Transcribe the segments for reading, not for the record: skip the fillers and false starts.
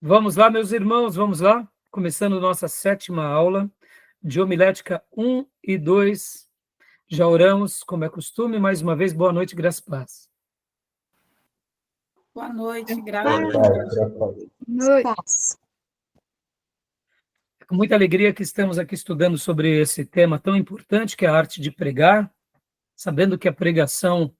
Vamos lá, meus irmãos, vamos lá. Começando nossa 7ª aula de homilética 1 e 2. Já oramos, como é costume. Mais uma vez, boa noite, graça e paz. Boa noite, graças a Deus. É com muita alegria que estamos aqui estudando sobre esse tema tão importante, que é a arte de pregar, sabendo que a pregação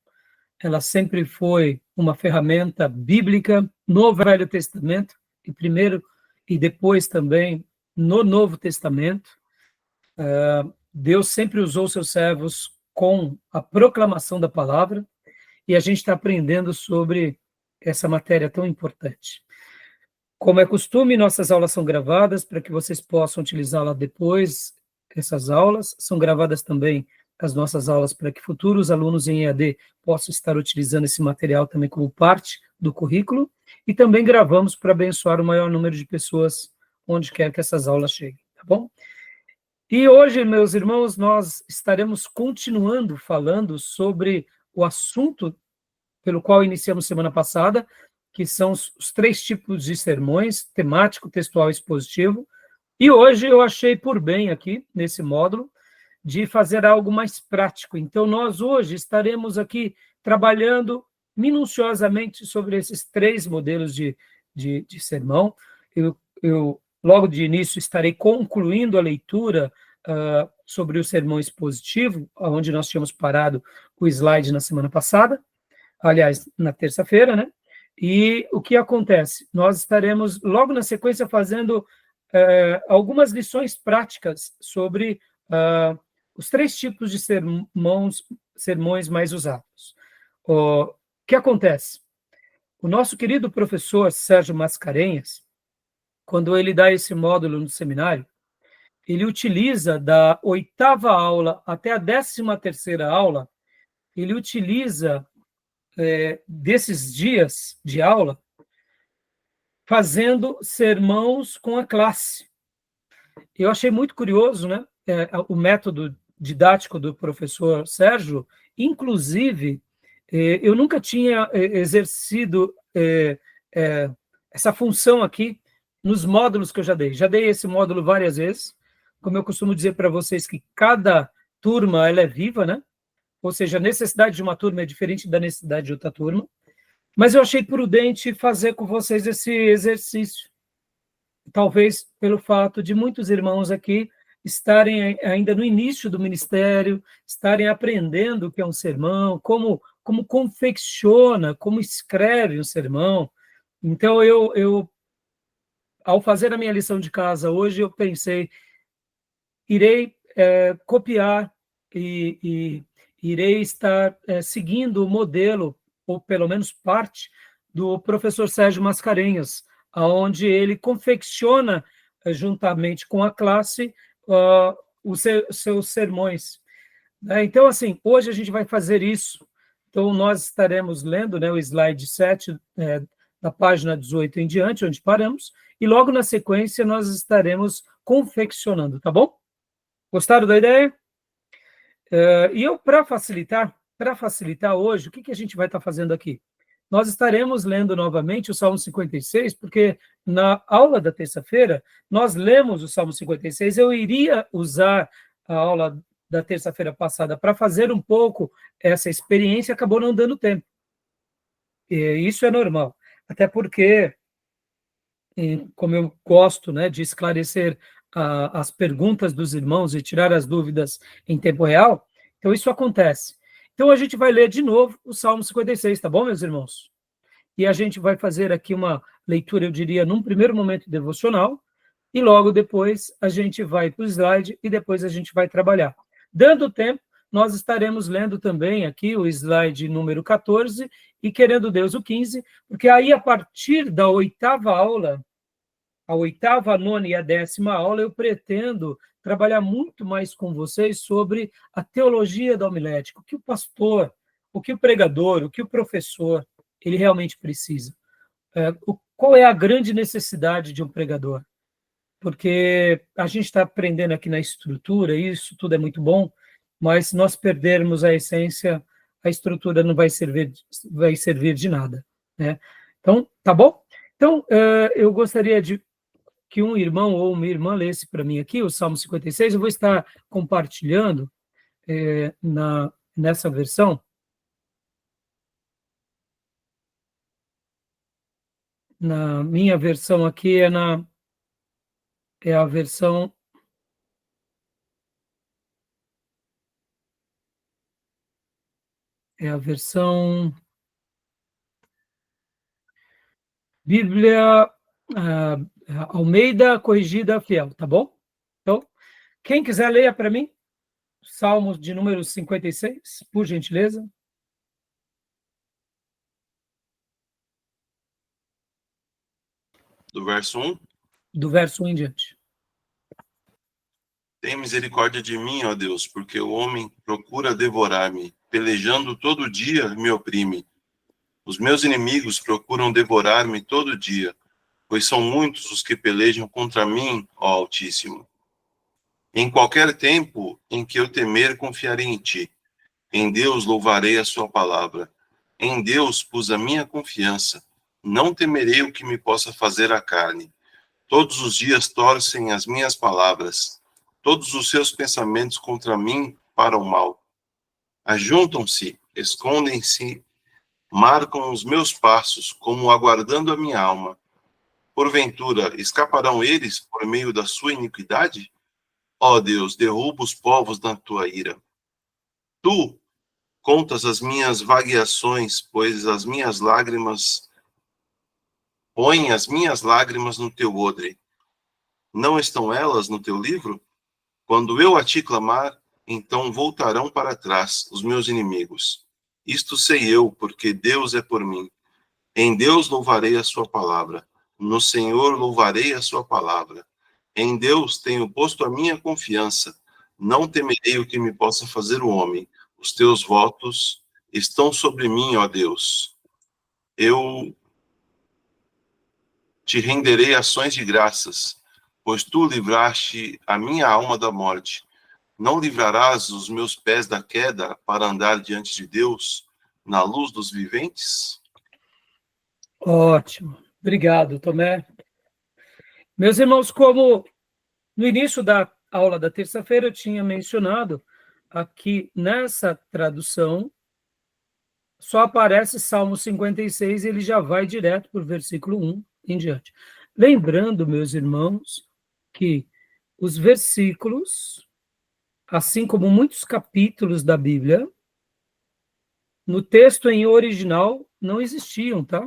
ela sempre foi uma ferramenta bíblica no Velho Testamento, e primeiro e depois também no Novo Testamento. Deus sempre usou seus servos com a proclamação da palavra, e a gente está aprendendo sobre essa matéria tão importante. Como é costume, nossas aulas são gravadas para que vocês possam utilizá-la depois. Essas aulas são gravadas também, as nossas aulas, para que futuros alunos em EAD possam estar utilizando esse material também como parte do currículo, e também gravamos para abençoar o maior número de pessoas onde quer que essas aulas cheguem, tá bom? E hoje, meus irmãos, nós estaremos continuando falando sobre o assunto pelo qual iniciamos semana passada, que são os 3 tipos de sermões: temático, textual e expositivo. E hoje eu achei por bem aqui, nesse módulo, de fazer algo mais prático. Então, nós hoje estaremos aqui trabalhando minuciosamente sobre esses 3 modelos de sermão. Eu, logo de início, estarei concluindo a leitura sobre o sermão expositivo, onde nós tínhamos parado o slide na semana passada, aliás, na terça-feira, né? E o que acontece? Nós estaremos, logo na sequência, fazendo algumas lições práticas sobre os 3 tipos de sermões mais usados. O que acontece? O nosso querido professor Sérgio Mascarenhas, quando ele dá esse módulo no seminário, ele utiliza da 8ª aula até a 13ª aula, ele utiliza desses dias de aula fazendo sermãos com a classe. Eu achei muito curioso, né, o método didático do professor Sérgio. Inclusive, eu nunca tinha exercido essa função aqui nos módulos que eu já dei. Já dei esse módulo várias vezes. Como eu costumo dizer para vocês, que cada turma ela é viva, né? Ou seja, a necessidade de uma turma é diferente da necessidade de outra turma. Mas eu achei prudente fazer com vocês esse exercício. Talvez pelo fato de muitos irmãos aqui estarem ainda no início do ministério, estarem aprendendo o que é um sermão, como confecciona, como escreve um sermão. Então, ao fazer a minha lição de casa hoje, eu pensei, irei copiar e irei estar seguindo o modelo, ou pelo menos parte, do professor Sérgio Mascarenhas, onde ele confecciona, juntamente com a classe, os seus sermões. Então, assim, hoje a gente vai fazer isso. Então, nós estaremos lendo, né, o slide 7, da página 18 em diante, onde paramos, e logo na sequência nós estaremos confeccionando, tá bom? Gostaram da ideia? E eu, para facilitar hoje, o que a gente vai estar fazendo aqui? Nós estaremos lendo novamente o Salmo 56, porque na aula da terça-feira nós lemos o Salmo 56. Eu iria usar a aula da terça-feira passada para fazer um pouco essa experiência, acabou não dando tempo. E isso é normal, até porque, como eu gosto, né, de esclarecer as perguntas dos irmãos e tirar as dúvidas em tempo real, então isso acontece. Então a gente vai ler de novo o Salmo 56, tá bom, meus irmãos? E a gente vai fazer aqui uma leitura, eu diria, num primeiro momento devocional, e logo depois a gente vai para o slide e depois a gente vai trabalhar. Dando tempo, nós estaremos lendo também aqui o slide número 14 e, querendo Deus, o 15, porque aí, a partir da 8ª aula, a 8ª, a 9ª e a 10ª aula, eu pretendo trabalhar muito mais com vocês sobre a teologia da homilética, o que o pastor, o que o pregador, o que o professor, ele realmente precisa. Qual é a grande necessidade de um pregador? Porque a gente está aprendendo aqui na estrutura, isso tudo é muito bom, mas se nós perdermos a essência, a estrutura não vai servir de nada, né? Então, tá bom? Então, eu gostaria de que um irmão ou uma irmã lesse para mim aqui o Salmo 56. Eu vou estar compartilhando nessa versão. Na minha versão aqui é a versão Bíblia Almeida Corrigida Fiel, tá bom? Então, quem quiser, leia para mim, Salmos de número 56, por gentileza. Do verso 1? Do verso 1 em diante. Tem misericórdia de mim, ó Deus, porque o homem procura devorar-me, pelejando todo dia me oprime. Os meus inimigos procuram devorar-me todo dia, pois são muitos os que pelejam contra mim, ó Altíssimo. Em qualquer tempo em que eu temer, confiarei em ti. Em Deus louvarei a sua palavra. Em Deus pus a minha confiança. Não temerei o que me possa fazer a carne. Todos os dias torcem as minhas palavras. Todos os seus pensamentos contra mim para o mal. Ajuntam-se, escondem-se, marcam os meus passos, como aguardando a minha alma. Porventura, escaparão eles por meio da sua iniquidade? Ó Deus, derruba os povos na tua ira. Tu contas as minhas vagueações, pois as minhas lágrimas... Põe as minhas lágrimas no teu odre. Não estão elas no teu livro? Quando eu a ti clamar, então voltarão para trás os meus inimigos. Isto sei eu, porque Deus é por mim. Em Deus louvarei a sua palavra. No Senhor louvarei a sua palavra. Em Deus tenho posto a minha confiança. Não temerei o que me possa fazer o homem. Os teus votos estão sobre mim, ó Deus. Eu te renderei ações de graças, pois tu livraste a minha alma da morte. Não livrarás os meus pés da queda para andar diante de Deus na luz dos viventes? Ótimo. Obrigado, Tomé. Meus irmãos, como no início da aula da terça-feira eu tinha mencionado, aqui nessa tradução só aparece Salmo 56 e ele já vai direto para o versículo 1 em diante. Lembrando, meus irmãos, que os versículos, assim como muitos capítulos da Bíblia, no texto em original não existiam, tá?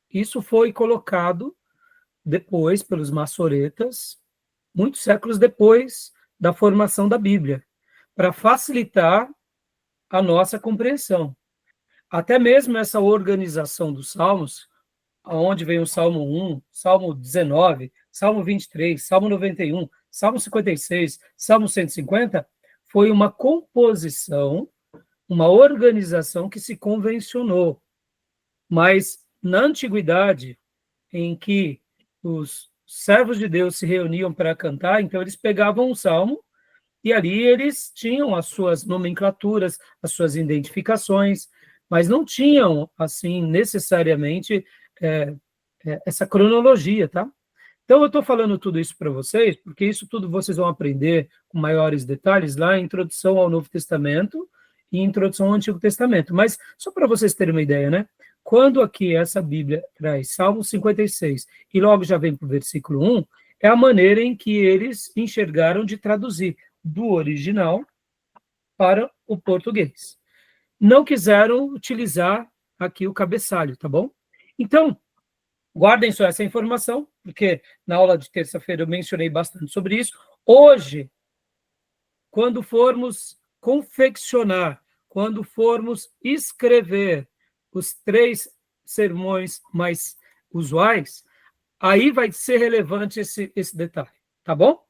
Isso foi colocado depois pelos maçoretas, muitos séculos depois da formação da Bíblia, para facilitar a nossa compreensão. Até mesmo essa organização dos salmos, onde vem o Salmo 1, Salmo 19, Salmo 23, Salmo 91, Salmo 56, Salmo 150, foi uma composição, uma organização que se convencionou. Mas na antiguidade, em que os servos de Deus se reuniam para cantar, então eles pegavam um salmo e ali eles tinham as suas nomenclaturas, as suas identificações, mas não tinham, assim, necessariamente essa cronologia, tá? Então, eu estou falando tudo isso para vocês, porque isso tudo vocês vão aprender com maiores detalhes lá em Introdução ao Novo Testamento e Introdução ao Antigo Testamento. Mas, só para vocês terem uma ideia, né? Quando aqui essa Bíblia traz Salmo 56 e logo já vem para o versículo 1, é a maneira em que eles enxergaram de traduzir do original para o português. Não quiseram utilizar aqui o cabeçalho, tá bom? Então, guardem só essa informação, porque na aula de terça-feira eu mencionei bastante sobre isso. Hoje, quando formos confeccionar, quando formos escrever os 3 sermões mais usuais, aí vai ser relevante esse detalhe, tá bom?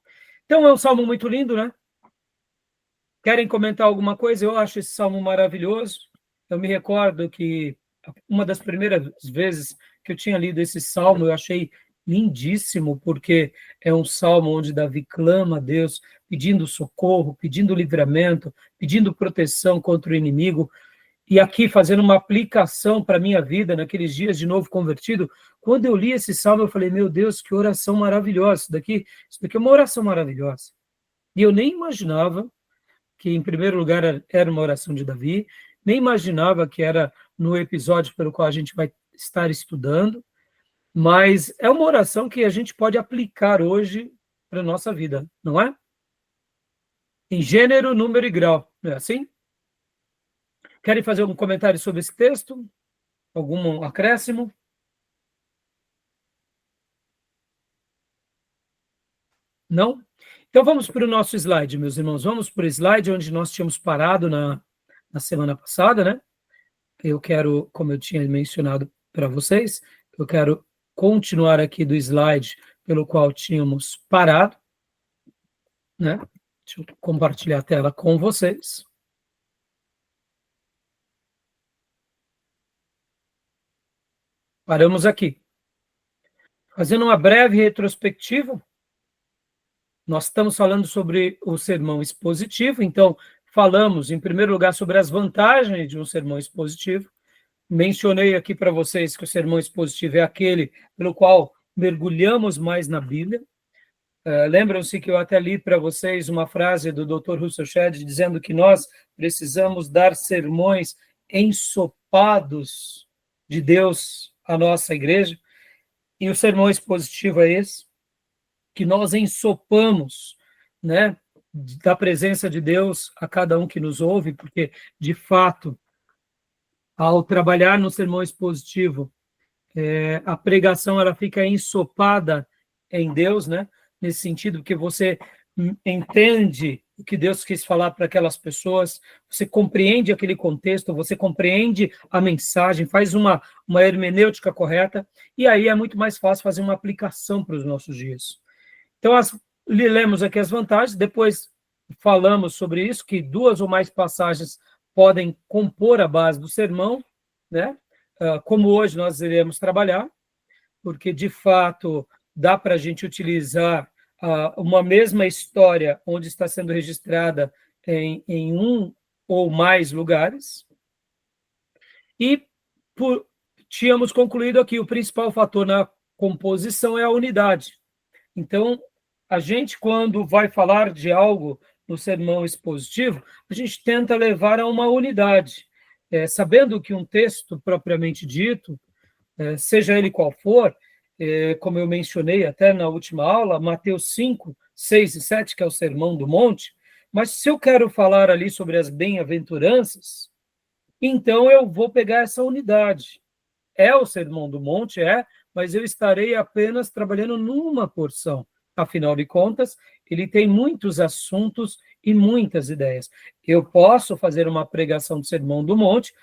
Então, é um salmo muito lindo, né? Querem comentar alguma coisa? Eu acho esse salmo maravilhoso. Eu me recordo que uma das primeiras vezes que eu tinha lido esse salmo, eu achei lindíssimo, porque é um salmo onde Davi clama a Deus, pedindo socorro, pedindo livramento, pedindo proteção contra o inimigo. E aqui, fazendo uma aplicação para a minha vida, naqueles dias de novo convertido, quando eu li esse salmo, eu falei, meu Deus, que oração maravilhosa. Isso daqui é uma oração maravilhosa. E eu nem imaginava que, em primeiro lugar, era uma oração de Davi, nem imaginava que era no episódio pelo qual a gente vai estar estudando, mas é uma oração que a gente pode aplicar hoje para a nossa vida, não é? Em gênero, número e grau, não é assim? Querem fazer algum comentário sobre esse texto? Algum acréscimo? Não? Então vamos para o nosso slide, meus irmãos. Vamos para o slide onde nós tínhamos parado na semana passada, né? Eu quero, como eu tinha mencionado para vocês, eu quero continuar aqui do slide pelo qual tínhamos parado, né? Deixa eu compartilhar a tela com vocês. Paramos aqui. Fazendo uma breve retrospectiva, nós estamos falando sobre o sermão expositivo, então falamos, em primeiro lugar, sobre as vantagens de um sermão expositivo. Mencionei aqui para vocês que o sermão expositivo é aquele pelo qual mergulhamos mais na Bíblia. Lembram-se que eu até li para vocês uma frase do Dr. Russell Shedd dizendo que nós precisamos dar sermões ensopados de Deus à nossa igreja, e o sermão expositivo é esse, que nós ensopamos, né, da presença de Deus a cada um que nos ouve, porque, de fato, ao trabalhar no sermão expositivo, a pregação ela fica ensopada em Deus, né? Nesse sentido, que você entende o que Deus quis falar para aquelas pessoas, você compreende aquele contexto, você compreende a mensagem, faz uma hermenêutica correta, e aí é muito mais fácil fazer uma aplicação para os nossos dias. Então, lemos aqui as vantagens, depois falamos sobre isso, que 2 ou mais passagens podem compor a base do sermão, né? Como hoje nós iremos trabalhar, porque, de fato, dá para a gente utilizar uma mesma história onde está sendo registrada em um ou mais lugares. E tínhamos concluído aqui, o principal fator na composição é a unidade. Então, a gente, quando vai falar de algo no sermão expositivo, a gente tenta levar a uma unidade, sabendo que um texto propriamente dito, seja ele qual for, como eu mencionei até na última aula, Mateus 5, 6 e 7, que é o Sermão do Monte, mas se eu quero falar ali sobre as bem-aventuranças, então eu vou pegar essa unidade. É o Sermão do Monte, mas eu estarei apenas trabalhando numa porção. Afinal de contas, ele tem muitos assuntos e muitas ideias. Eu posso fazer uma pregação do Sermão do Monte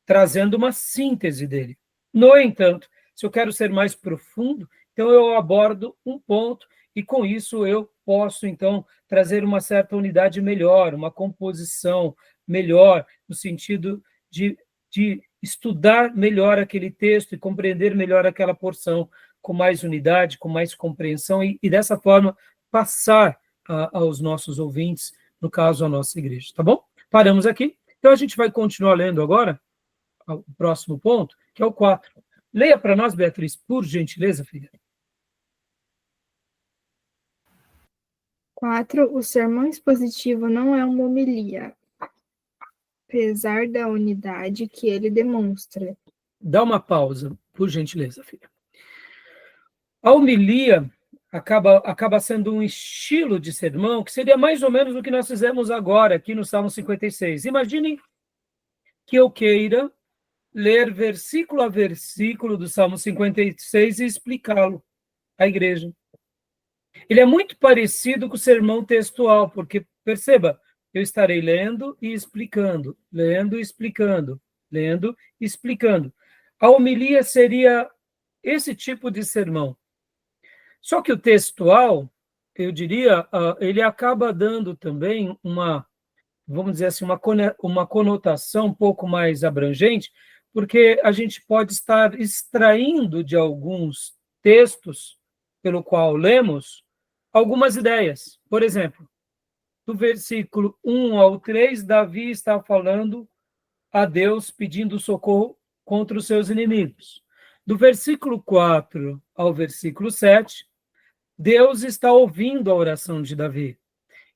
trazendo uma síntese dele. No entanto, se eu quero ser mais profundo, então eu abordo um ponto e com isso eu posso, então, trazer uma certa unidade melhor, uma composição melhor, no sentido de estudar melhor aquele texto e compreender melhor aquela porção, com mais unidade, com mais compreensão, e dessa forma passar aos nossos ouvintes, no caso, a nossa igreja, tá bom? Paramos aqui. Então, a gente vai continuar lendo agora o próximo ponto, que é o 4. Leia para nós, Beatriz, por gentileza, filha. 4. O sermão expositivo não é uma homilia, apesar da unidade que ele demonstra. Dá uma pausa, por gentileza, filha. A homilia acaba sendo um estilo de sermão que seria mais ou menos o que nós fizemos agora, aqui no Salmo 56. Imaginem que eu queira ler versículo a versículo do Salmo 56 e explicá-lo à igreja. Ele é muito parecido com o sermão textual, porque, perceba, eu estarei lendo e explicando, lendo e explicando, lendo e explicando. A homilia seria esse tipo de sermão. Só que o textual, eu diria, ele acaba dando também vamos dizer assim, uma conotação um pouco mais abrangente, porque a gente pode estar extraindo de alguns textos pelo qual lemos algumas ideias. Por exemplo, do versículo 1 ao 3, Davi está falando a Deus pedindo socorro contra os seus inimigos. Do versículo 4 ao versículo 7, Deus está ouvindo a oração de Davi.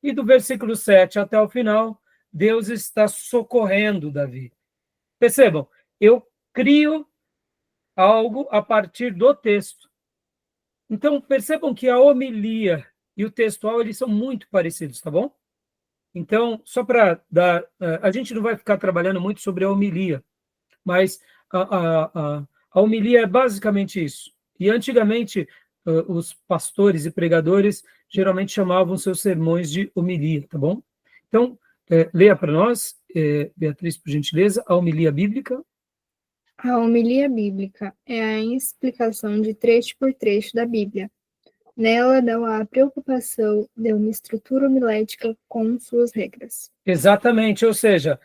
E do versículo 7 até o final, Deus está socorrendo Davi. Percebam, eu crio algo a partir do texto. Então, percebam que a homilia e o textual, eles são muito parecidos, tá bom? Então, só para dar... A gente não vai ficar trabalhando muito sobre a homilia, mas a homilia é basicamente isso. E antigamente, os pastores e pregadores geralmente chamavam seus sermões de homilia, tá bom? Então, leia para nós, Beatriz, por gentileza, a homilia bíblica. A homilia bíblica é a explicação de trecho por trecho da Bíblia. Nela não há preocupação de uma estrutura homilética com suas regras. Exatamente, ou seja,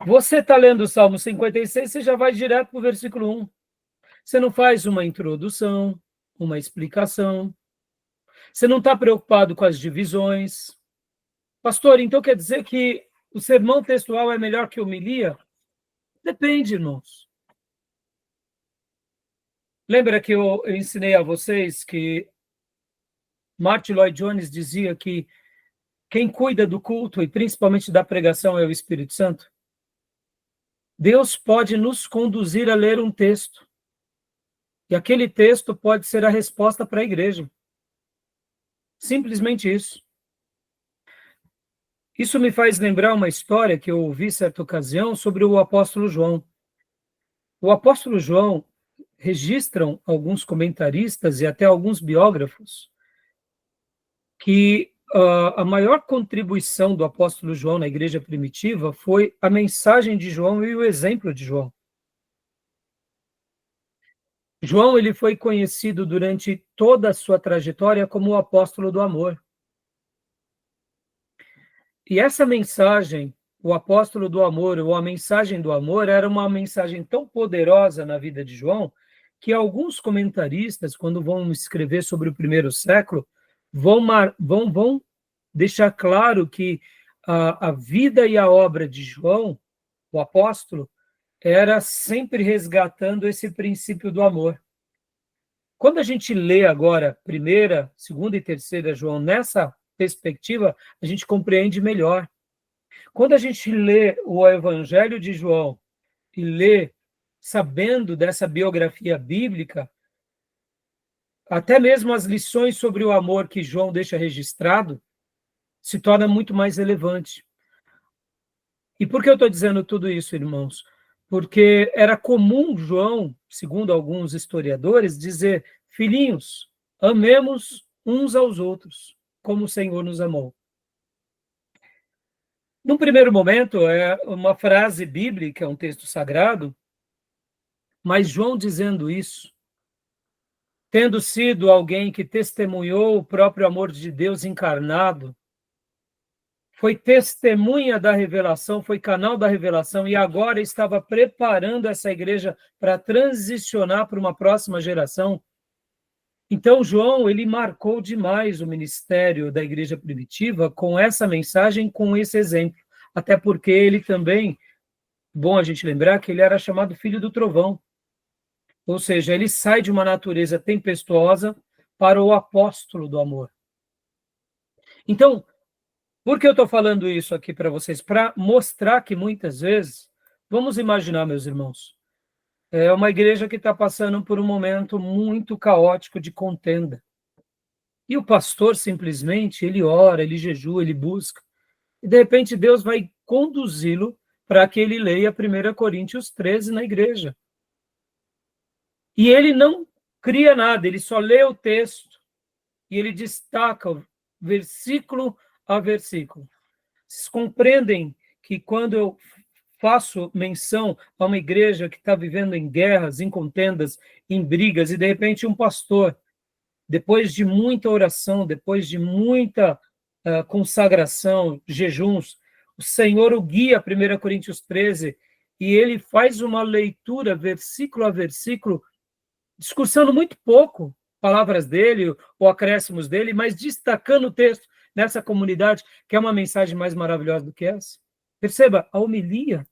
você está lendo o Salmo 56, você já vai direto para o versículo 1. Você não faz uma introdução, uma explicação. Você não está preocupado com as divisões. Pastor, então quer dizer que o sermão textual é melhor que a homilia? Depende, irmãos. Lembra que eu ensinei a vocês que Martin Lloyd-Jones dizia que quem cuida do culto e principalmente da pregação é o Espírito Santo? Deus pode nos conduzir a ler um texto. E aquele texto pode ser a resposta para a igreja. Simplesmente isso. Isso me faz lembrar uma história que eu ouvi certa ocasião sobre o apóstolo João. O apóstolo João, registram alguns comentaristas e até alguns biógrafos que a maior contribuição do apóstolo João na igreja primitiva foi a mensagem de João e o exemplo de João. João, ele foi conhecido durante toda a sua trajetória como o apóstolo do amor. E essa mensagem, o apóstolo do amor, ou a mensagem do amor, era uma mensagem tão poderosa na vida de João, que alguns comentaristas, quando vão escrever sobre o primeiro século, vão deixar claro que a vida e a obra de João, o apóstolo, era sempre resgatando esse princípio do amor. Quando a gente lê agora primeira, segunda e terceira João nessa perspectiva, a gente compreende melhor. Quando a gente lê o Evangelho de João e lê sabendo dessa biografia bíblica, até mesmo as lições sobre o amor que João deixa registrado se torna muito mais relevante. E por que eu estou dizendo tudo isso, irmãos? Porque era comum João, segundo alguns historiadores, dizer: filhinhos, amemos uns aos outros, como o Senhor nos amou. Num primeiro momento, é uma frase bíblica, um texto sagrado, mas João dizendo isso, tendo sido alguém que testemunhou o próprio amor de Deus encarnado, foi testemunha da revelação, foi canal da revelação, e agora estava preparando essa igreja para transicionar para uma próxima geração. Então, João, ele marcou demais o ministério da igreja primitiva com essa mensagem, com esse exemplo. Até porque ele também, bom a gente lembrar que ele era chamado filho do trovão. Ou seja, ele sai de uma natureza tempestuosa para o apóstolo do amor. Então, por que eu estou falando isso aqui para vocês? Para mostrar que muitas vezes, vamos imaginar, meus irmãos, é uma igreja que está passando por um momento muito caótico de contenda. E o pastor simplesmente, ele ora, ele jejua, ele busca. E de repente Deus vai conduzi-lo para que ele leia 1 Coríntios 13 na igreja. E ele não cria nada, ele só lê o texto e ele destaca versículo a versículo. Vocês compreendem que quando eu faço menção a uma igreja que está vivendo em guerras, em contendas, em brigas, e de repente um pastor, depois de muita oração, depois de muita consagração, jejuns, o Senhor o guia, 1 Coríntios 13, e ele faz uma leitura, versículo a versículo, discursando muito pouco palavras dele ou acréscimos dele, mas destacando o texto nessa comunidade, que é uma mensagem mais maravilhosa do que essa. Perceba, a homilia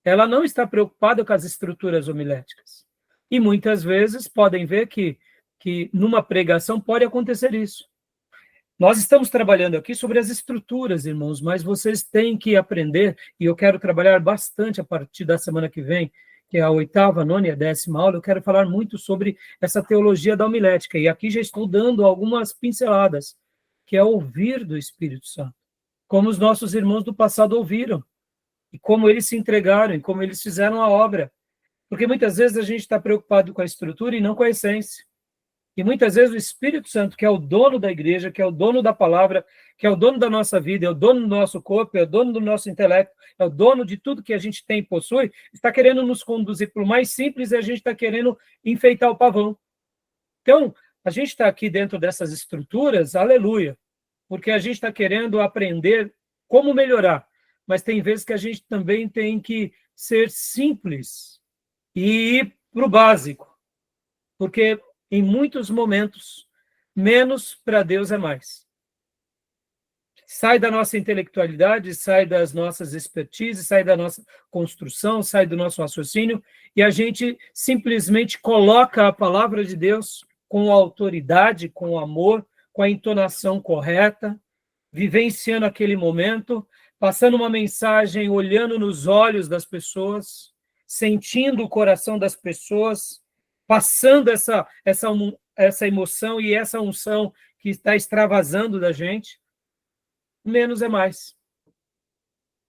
ela não está preocupada com as estruturas homiléticas. E muitas vezes podem ver que numa pregação pode acontecer isso. Nós estamos trabalhando aqui sobre as estruturas, irmãos, mas vocês têm que aprender, e eu quero trabalhar bastante a partir da semana que vem, que é a 8ª, 9ª e a 10ª aula, eu quero falar muito sobre essa teologia da homilética, e aqui já estou dando algumas pinceladas, que é ouvir do Espírito Santo, como os nossos irmãos do passado ouviram, e como eles se entregaram, e como eles fizeram a obra. Porque muitas vezes a gente está preocupado com a estrutura e não com a essência. E muitas vezes o Espírito Santo, que é o dono da igreja, que é o dono da palavra, que é o dono da nossa vida, é o dono do nosso corpo, é o dono do nosso intelecto, é o dono de tudo que a gente tem e possui, está querendo nos conduzir para o mais simples e a gente está querendo enfeitar o pavão. Então, a gente está aqui dentro dessas estruturas, aleluia, porque a gente está querendo aprender como melhorar, mas tem vezes que a gente também tem que ser simples e ir para o básico, porque em muitos momentos, menos para Deus é mais. Sai da nossa intelectualidade, sai das nossas expertises, sai da nossa construção, sai do nosso raciocínio, e a gente simplesmente coloca a palavra de Deus com autoridade, com amor, com a entonação correta, vivenciando aquele momento, passando uma mensagem, olhando nos olhos das pessoas, sentindo o coração das pessoas, passando essa emoção e essa unção que está extravasando da gente, menos é mais.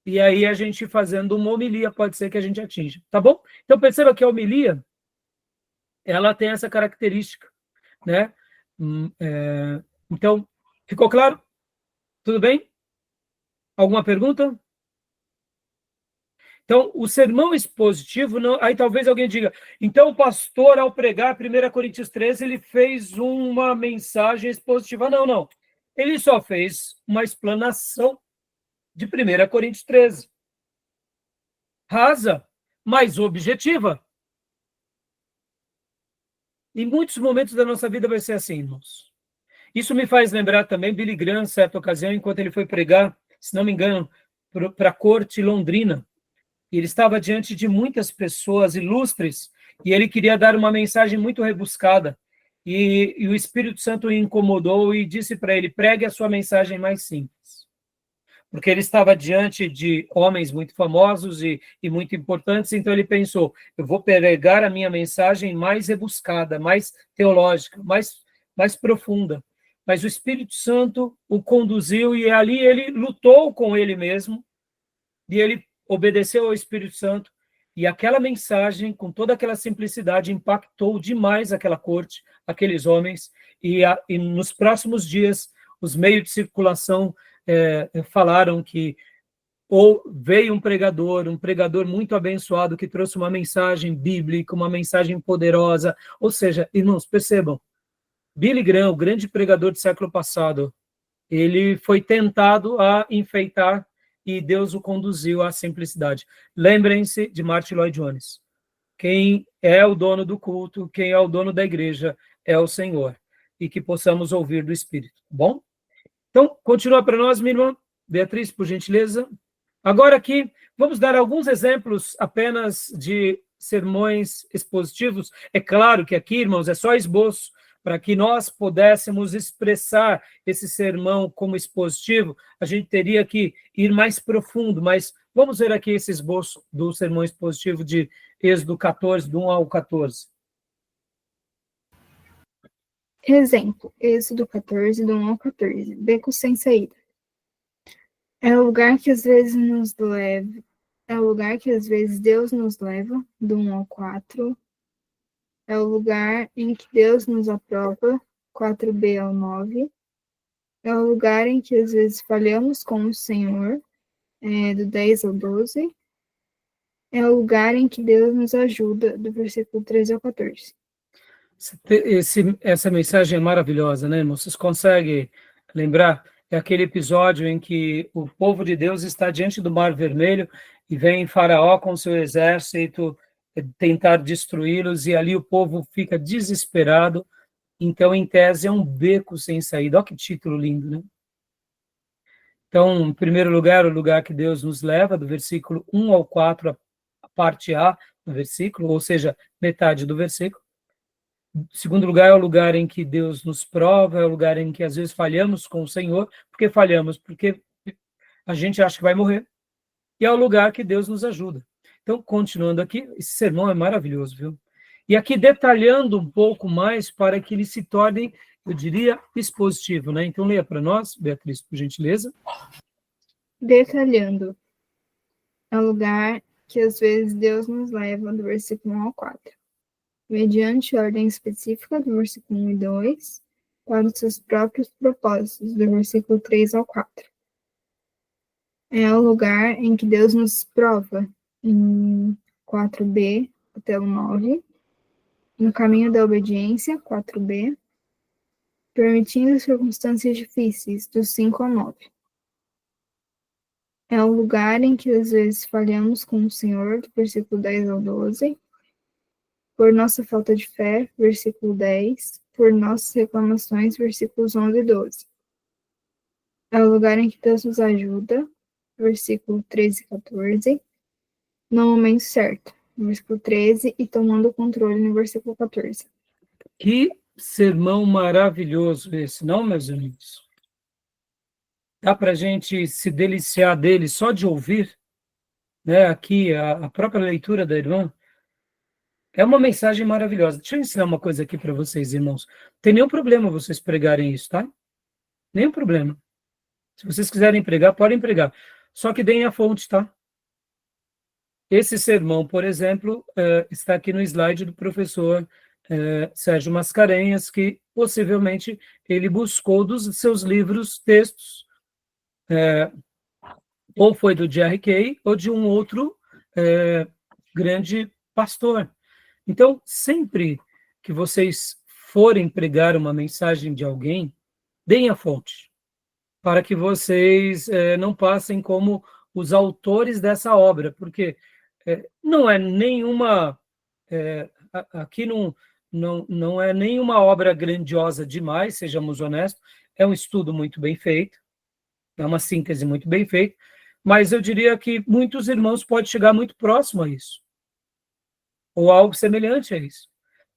E aí a gente fazendo uma homilia, pode ser que a gente atinja, tá bom? Então perceba que a homilia, ela tem essa característica, né? Então, ficou claro? Tudo bem? Alguma pergunta? Então, o sermão expositivo, não, aí talvez alguém diga, então o pastor, ao pregar 1 Coríntios 13, ele fez uma mensagem expositiva. Não, não. Ele só fez uma explanação de 1 Coríntios 13. Rasa, mas objetiva. Em muitos momentos da nossa vida vai ser assim, irmãos. Isso me faz lembrar também Billy Graham, certa ocasião, enquanto ele foi pregar, se não me engano, para a corte londrina. Ele estava diante de muitas pessoas ilustres e ele queria dar uma mensagem muito rebuscada. E o Espírito Santo o incomodou e disse para ele, pregue a sua mensagem mais simples. Porque ele estava diante de homens muito famosos e muito importantes, então ele pensou, eu vou pregar a minha mensagem mais rebuscada, mais teológica, mais profunda. Mas o Espírito Santo o conduziu e ali ele lutou com ele mesmo e ele obedeceu ao Espírito Santo, e aquela mensagem, com toda aquela simplicidade, impactou demais aquela corte, aqueles homens, e nos próximos dias, os meios de circulação falaram que ou veio um pregador muito abençoado, que trouxe uma mensagem bíblica, uma mensagem poderosa, ou seja, irmãos, percebam, Billy Graham, o grande pregador do século passado, ele foi tentado a enfeitar e Deus o conduziu à simplicidade. Lembrem-se de Martin Lloyd Jones. Quem é o dono do culto, quem é o dono da igreja, é o Senhor. E que possamos ouvir do Espírito. Bom? Então, continua para nós, minha irmã. Beatriz, por gentileza. Agora aqui, vamos dar alguns exemplos apenas de sermões expositivos. É claro que aqui, irmãos, é só esboço, para que nós pudéssemos expressar esse sermão como expositivo, a gente teria que ir mais profundo, mas vamos ver aqui esse esboço do sermão expositivo de Êxodo 14, do 1 ao 14. Exemplo, Êxodo 14, do 1 ao 14, beco sem saída. É o lugar que às vezes Deus nos leva, do 1 ao 4, é o lugar em que Deus nos aprova, 4b ao 9. É o lugar em que às vezes falhamos com o Senhor, do 10 ao 12. É o lugar em que Deus nos ajuda, do versículo 13 ao 14. Essa mensagem é maravilhosa, né, irmão? Vocês conseguem lembrar? É aquele episódio em que o povo de Deus está diante do Mar Vermelho e vem Faraó com seu exército tentar destruí-los, e ali o povo fica desesperado. Então, em tese, é um beco sem saída. Olha que título lindo, né? Então, em primeiro lugar, o lugar que Deus nos leva, do versículo 1 ao 4, parte A do versículo, ou seja, metade do versículo. Segundo lugar, é o lugar em que Deus nos prova, é o lugar em que às vezes falhamos com o Senhor. Por que falhamos? Porque a gente acha que vai morrer. E é o lugar que Deus nos ajuda. Então, continuando aqui, esse sermão é maravilhoso, viu? E aqui detalhando um pouco mais para que ele se torne, eu diria, expositivo, né? Então, leia para nós, Beatriz, por gentileza. Detalhando. É o lugar que às vezes Deus nos leva, do versículo 1 ao 4. Mediante ordem específica, do versículo 1 e 2, para os seus próprios propósitos, do versículo 3 ao 4. É o lugar em que Deus nos prova, em 4b até o 9, no caminho da obediência, 4b, permitindo circunstâncias difíceis, do 5 ao 9. É o lugar em que às vezes falhamos com o Senhor, do versículo 10 ao 12, por nossa falta de fé, versículo 10, por nossas reclamações, versículos 11 e 12. É o lugar em que Deus nos ajuda, versículo 13 e 14, no momento certo, no versículo 13, e tomando o controle, no versículo 14. Que sermão maravilhoso esse, não, meus amigos? Dá para a gente se deliciar dele só de ouvir, né? Aqui, a própria leitura da irmã. É uma mensagem maravilhosa. Deixa eu ensinar uma coisa aqui para vocês, irmãos. Não tem nenhum problema vocês pregarem isso, tá? Nenhum problema. Se vocês quiserem pregar, podem pregar. Só que deem a fonte, tá? Esse sermão, por exemplo, está aqui no slide do professor Sérgio Mascarenhas, que possivelmente ele buscou dos seus livros, textos, ou foi do Jerry Kay, ou de um outro grande pastor. Então, sempre que vocês forem pregar uma mensagem de alguém, deem a fonte, para que vocês não passem como os autores dessa obra, porque não é nenhuma... aqui não é nenhuma obra grandiosa demais, sejamos honestos, é um estudo muito bem feito, é uma síntese muito bem feita, mas eu diria que muitos irmãos podem chegar muito próximo a isso, ou algo semelhante a isso.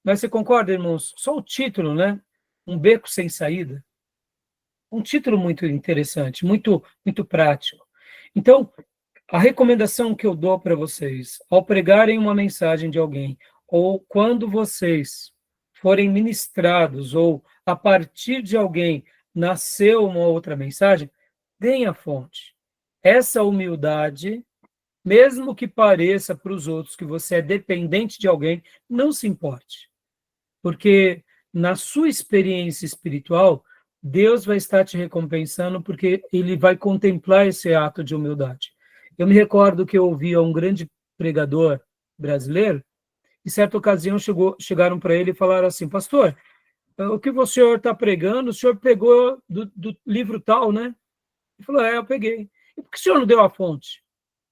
Mas você concorda, irmãos? Só o título, né? Um beco sem saída. Um título muito interessante, muito, muito prático. Então, a recomendação que eu dou para vocês, ao pregarem uma mensagem de alguém, ou quando vocês forem ministrados, ou a partir de alguém nasceu uma outra mensagem, deem a fonte. Essa humildade, mesmo que pareça para os outros que você é dependente de alguém, não se importe. Porque na sua experiência espiritual, Deus vai estar te recompensando, porque ele vai contemplar esse ato de humildade. Eu me recordo que eu ouvia um grande pregador brasileiro, e certa ocasião chegaram para ele e falaram assim: pastor, o que o senhor está pregando, o senhor pegou do livro tal, né? Ele falou: eu peguei. E por que o senhor não deu a fonte?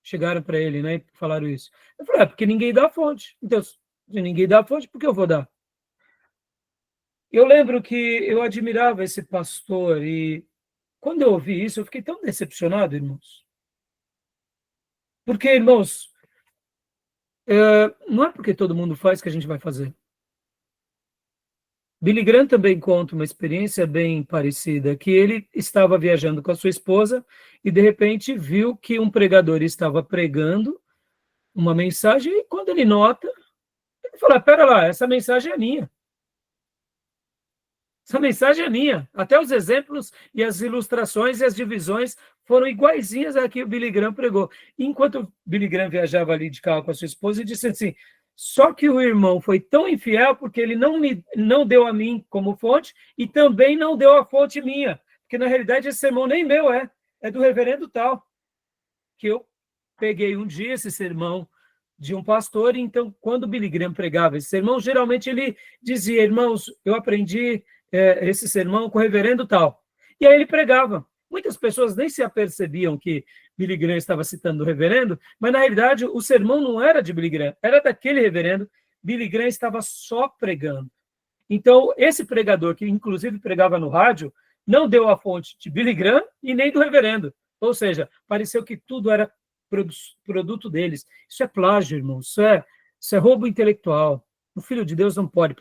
Chegaram para ele, né, e falaram isso. Eu falei: porque ninguém dá a fonte. Então, se ninguém dá a fonte, por que eu vou dar? Eu lembro que eu admirava esse pastor, e quando eu ouvi isso, eu fiquei tão decepcionado, irmãos. Porque, irmãos, não é porque todo mundo faz que a gente vai fazer. Billy Graham também conta uma experiência bem parecida, que ele estava viajando com a sua esposa e, de repente, viu que um pregador estava pregando uma mensagem, e quando ele nota, ele falou: pera lá, essa mensagem é minha. Essa mensagem é minha. Até os exemplos e as ilustrações e as divisões foram iguaizinhas a que o Billy Graham pregou. E enquanto o Billy Graham viajava ali de carro com a sua esposa, ele disse assim: só que o irmão foi tão infiel porque ele não deu a mim como fonte e também não deu a fonte minha. Porque, na realidade, esse sermão nem meu é do reverendo tal. Que eu peguei um dia esse sermão de um pastor, e então, quando o Billy Graham pregava esse sermão, geralmente ele dizia: irmãos, eu aprendi esse sermão com o reverendo tal. E aí ele pregava. Muitas pessoas nem se apercebiam que Billy Graham estava citando o reverendo, mas na realidade o sermão não era de Billy Graham, era daquele reverendo. Billy Graham estava só pregando. Então, esse pregador, que inclusive pregava no rádio, não deu a fonte de Billy Graham e nem do reverendo. Ou seja, pareceu que tudo era produto deles. Isso é plágio, irmão. Isso é roubo intelectual. O Filho de Deus não pode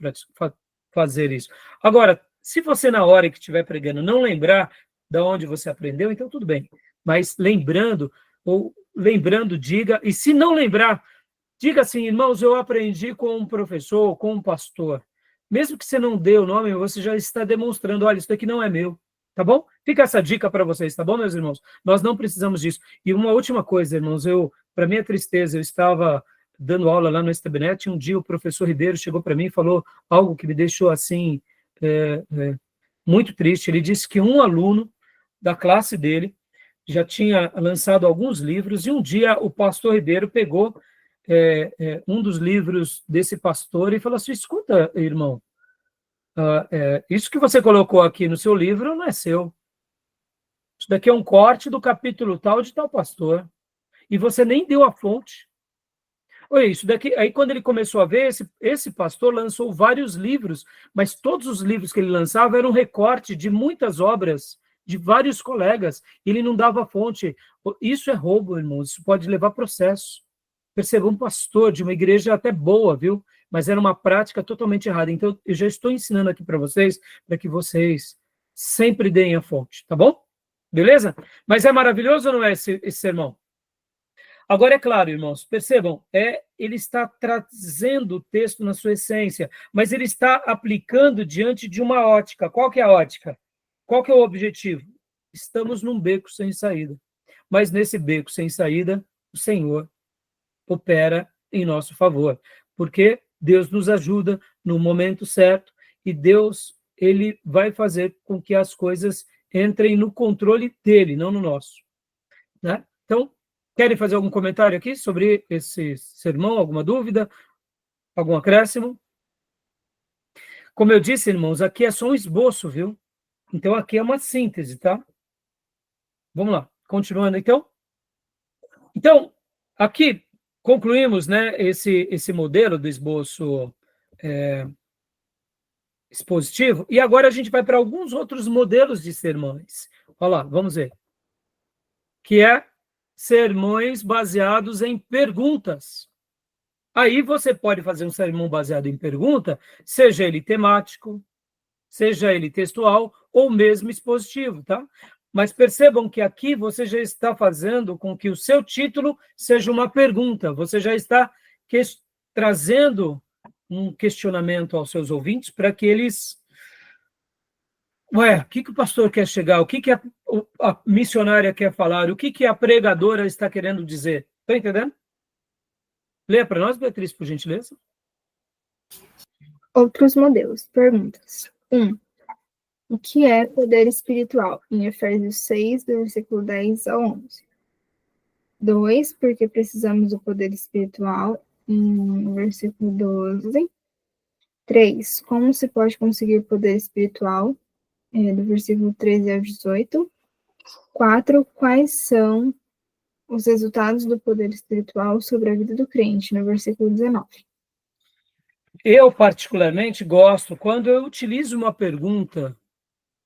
fazer isso. Agora, se você, na hora que estiver pregando, não lembrar de onde você aprendeu, então tudo bem. Mas lembrando, diga. E se não lembrar, diga assim, irmãos, eu aprendi com um professor, com um pastor. Mesmo que você não dê o nome, você já está demonstrando, olha, isso daqui não é meu. Tá bom? Fica essa dica para vocês, tá bom, meus irmãos? Nós não precisamos disso. E uma última coisa, irmãos, para minha tristeza, eu estava dando aula lá no Estebenet, e um dia o professor Ribeiro chegou para mim e falou algo que me deixou, assim, muito triste. Ele disse que um aluno da classe dele já tinha lançado alguns livros, e um dia o pastor Ribeiro pegou um dos livros desse pastor e falou assim, escuta, irmão, isso que você colocou aqui no seu livro não é seu. Isso daqui é um corte do capítulo tal de tal pastor. E você nem deu a fonte. Olha, isso daqui. Aí, quando ele começou a ver, esse pastor lançou vários livros, mas todos os livros que ele lançava eram recorte de muitas obras de vários colegas. E ele não dava a fonte. Isso é roubo, irmãos. Isso pode levar a processo. Perceba, um pastor de uma igreja até boa, viu? Mas era uma prática totalmente errada. Então, eu já estou ensinando aqui para vocês, para que vocês sempre deem a fonte, tá bom? Beleza? Mas é maravilhoso ou não é esse sermão? Agora, é claro, irmãos, percebam, ele está trazendo o texto na sua essência, mas ele está aplicando diante de uma ótica. Qual que é a ótica? Qual que é o objetivo? Estamos num beco sem saída. Mas nesse beco sem saída, o Senhor opera em nosso favor, porque Deus nos ajuda no momento certo e Deus, ele vai fazer com que as coisas entrem no controle dele, não no nosso, né? Então, querem fazer algum comentário aqui sobre esse sermão? Alguma dúvida? Algum acréscimo? Como eu disse, irmãos, aqui é só um esboço, viu? Então, aqui é uma síntese, tá? Vamos lá, continuando então. Então, aqui concluímos, né, esse modelo do esboço expositivo, e agora a gente vai para alguns outros modelos de sermões. Olha lá, vamos ver. Que é sermões baseados em perguntas. Aí você pode fazer um sermão baseado em pergunta, seja ele temático, seja ele textual, ou mesmo expositivo, tá? Mas percebam que aqui você já está fazendo com que o seu título seja uma pergunta. Você já está trazendo um questionamento aos seus ouvintes para que eles... o que o pastor quer chegar? O que a missionária quer falar? O que a pregadora está querendo dizer? Está entendendo? Leia para nós, Beatriz, por gentileza. Outros modelos. Perguntas. 1. O que é poder espiritual? Em Efésios 6, do versículo 10 ao 11. 2. Por que precisamos do poder espiritual? Em versículo 12. 3. Como se pode conseguir poder espiritual? Do versículo 13 ao 18. 4. Quais são os resultados do poder espiritual sobre a vida do crente? No versículo 19. Eu, particularmente, gosto, quando eu utilizo uma pergunta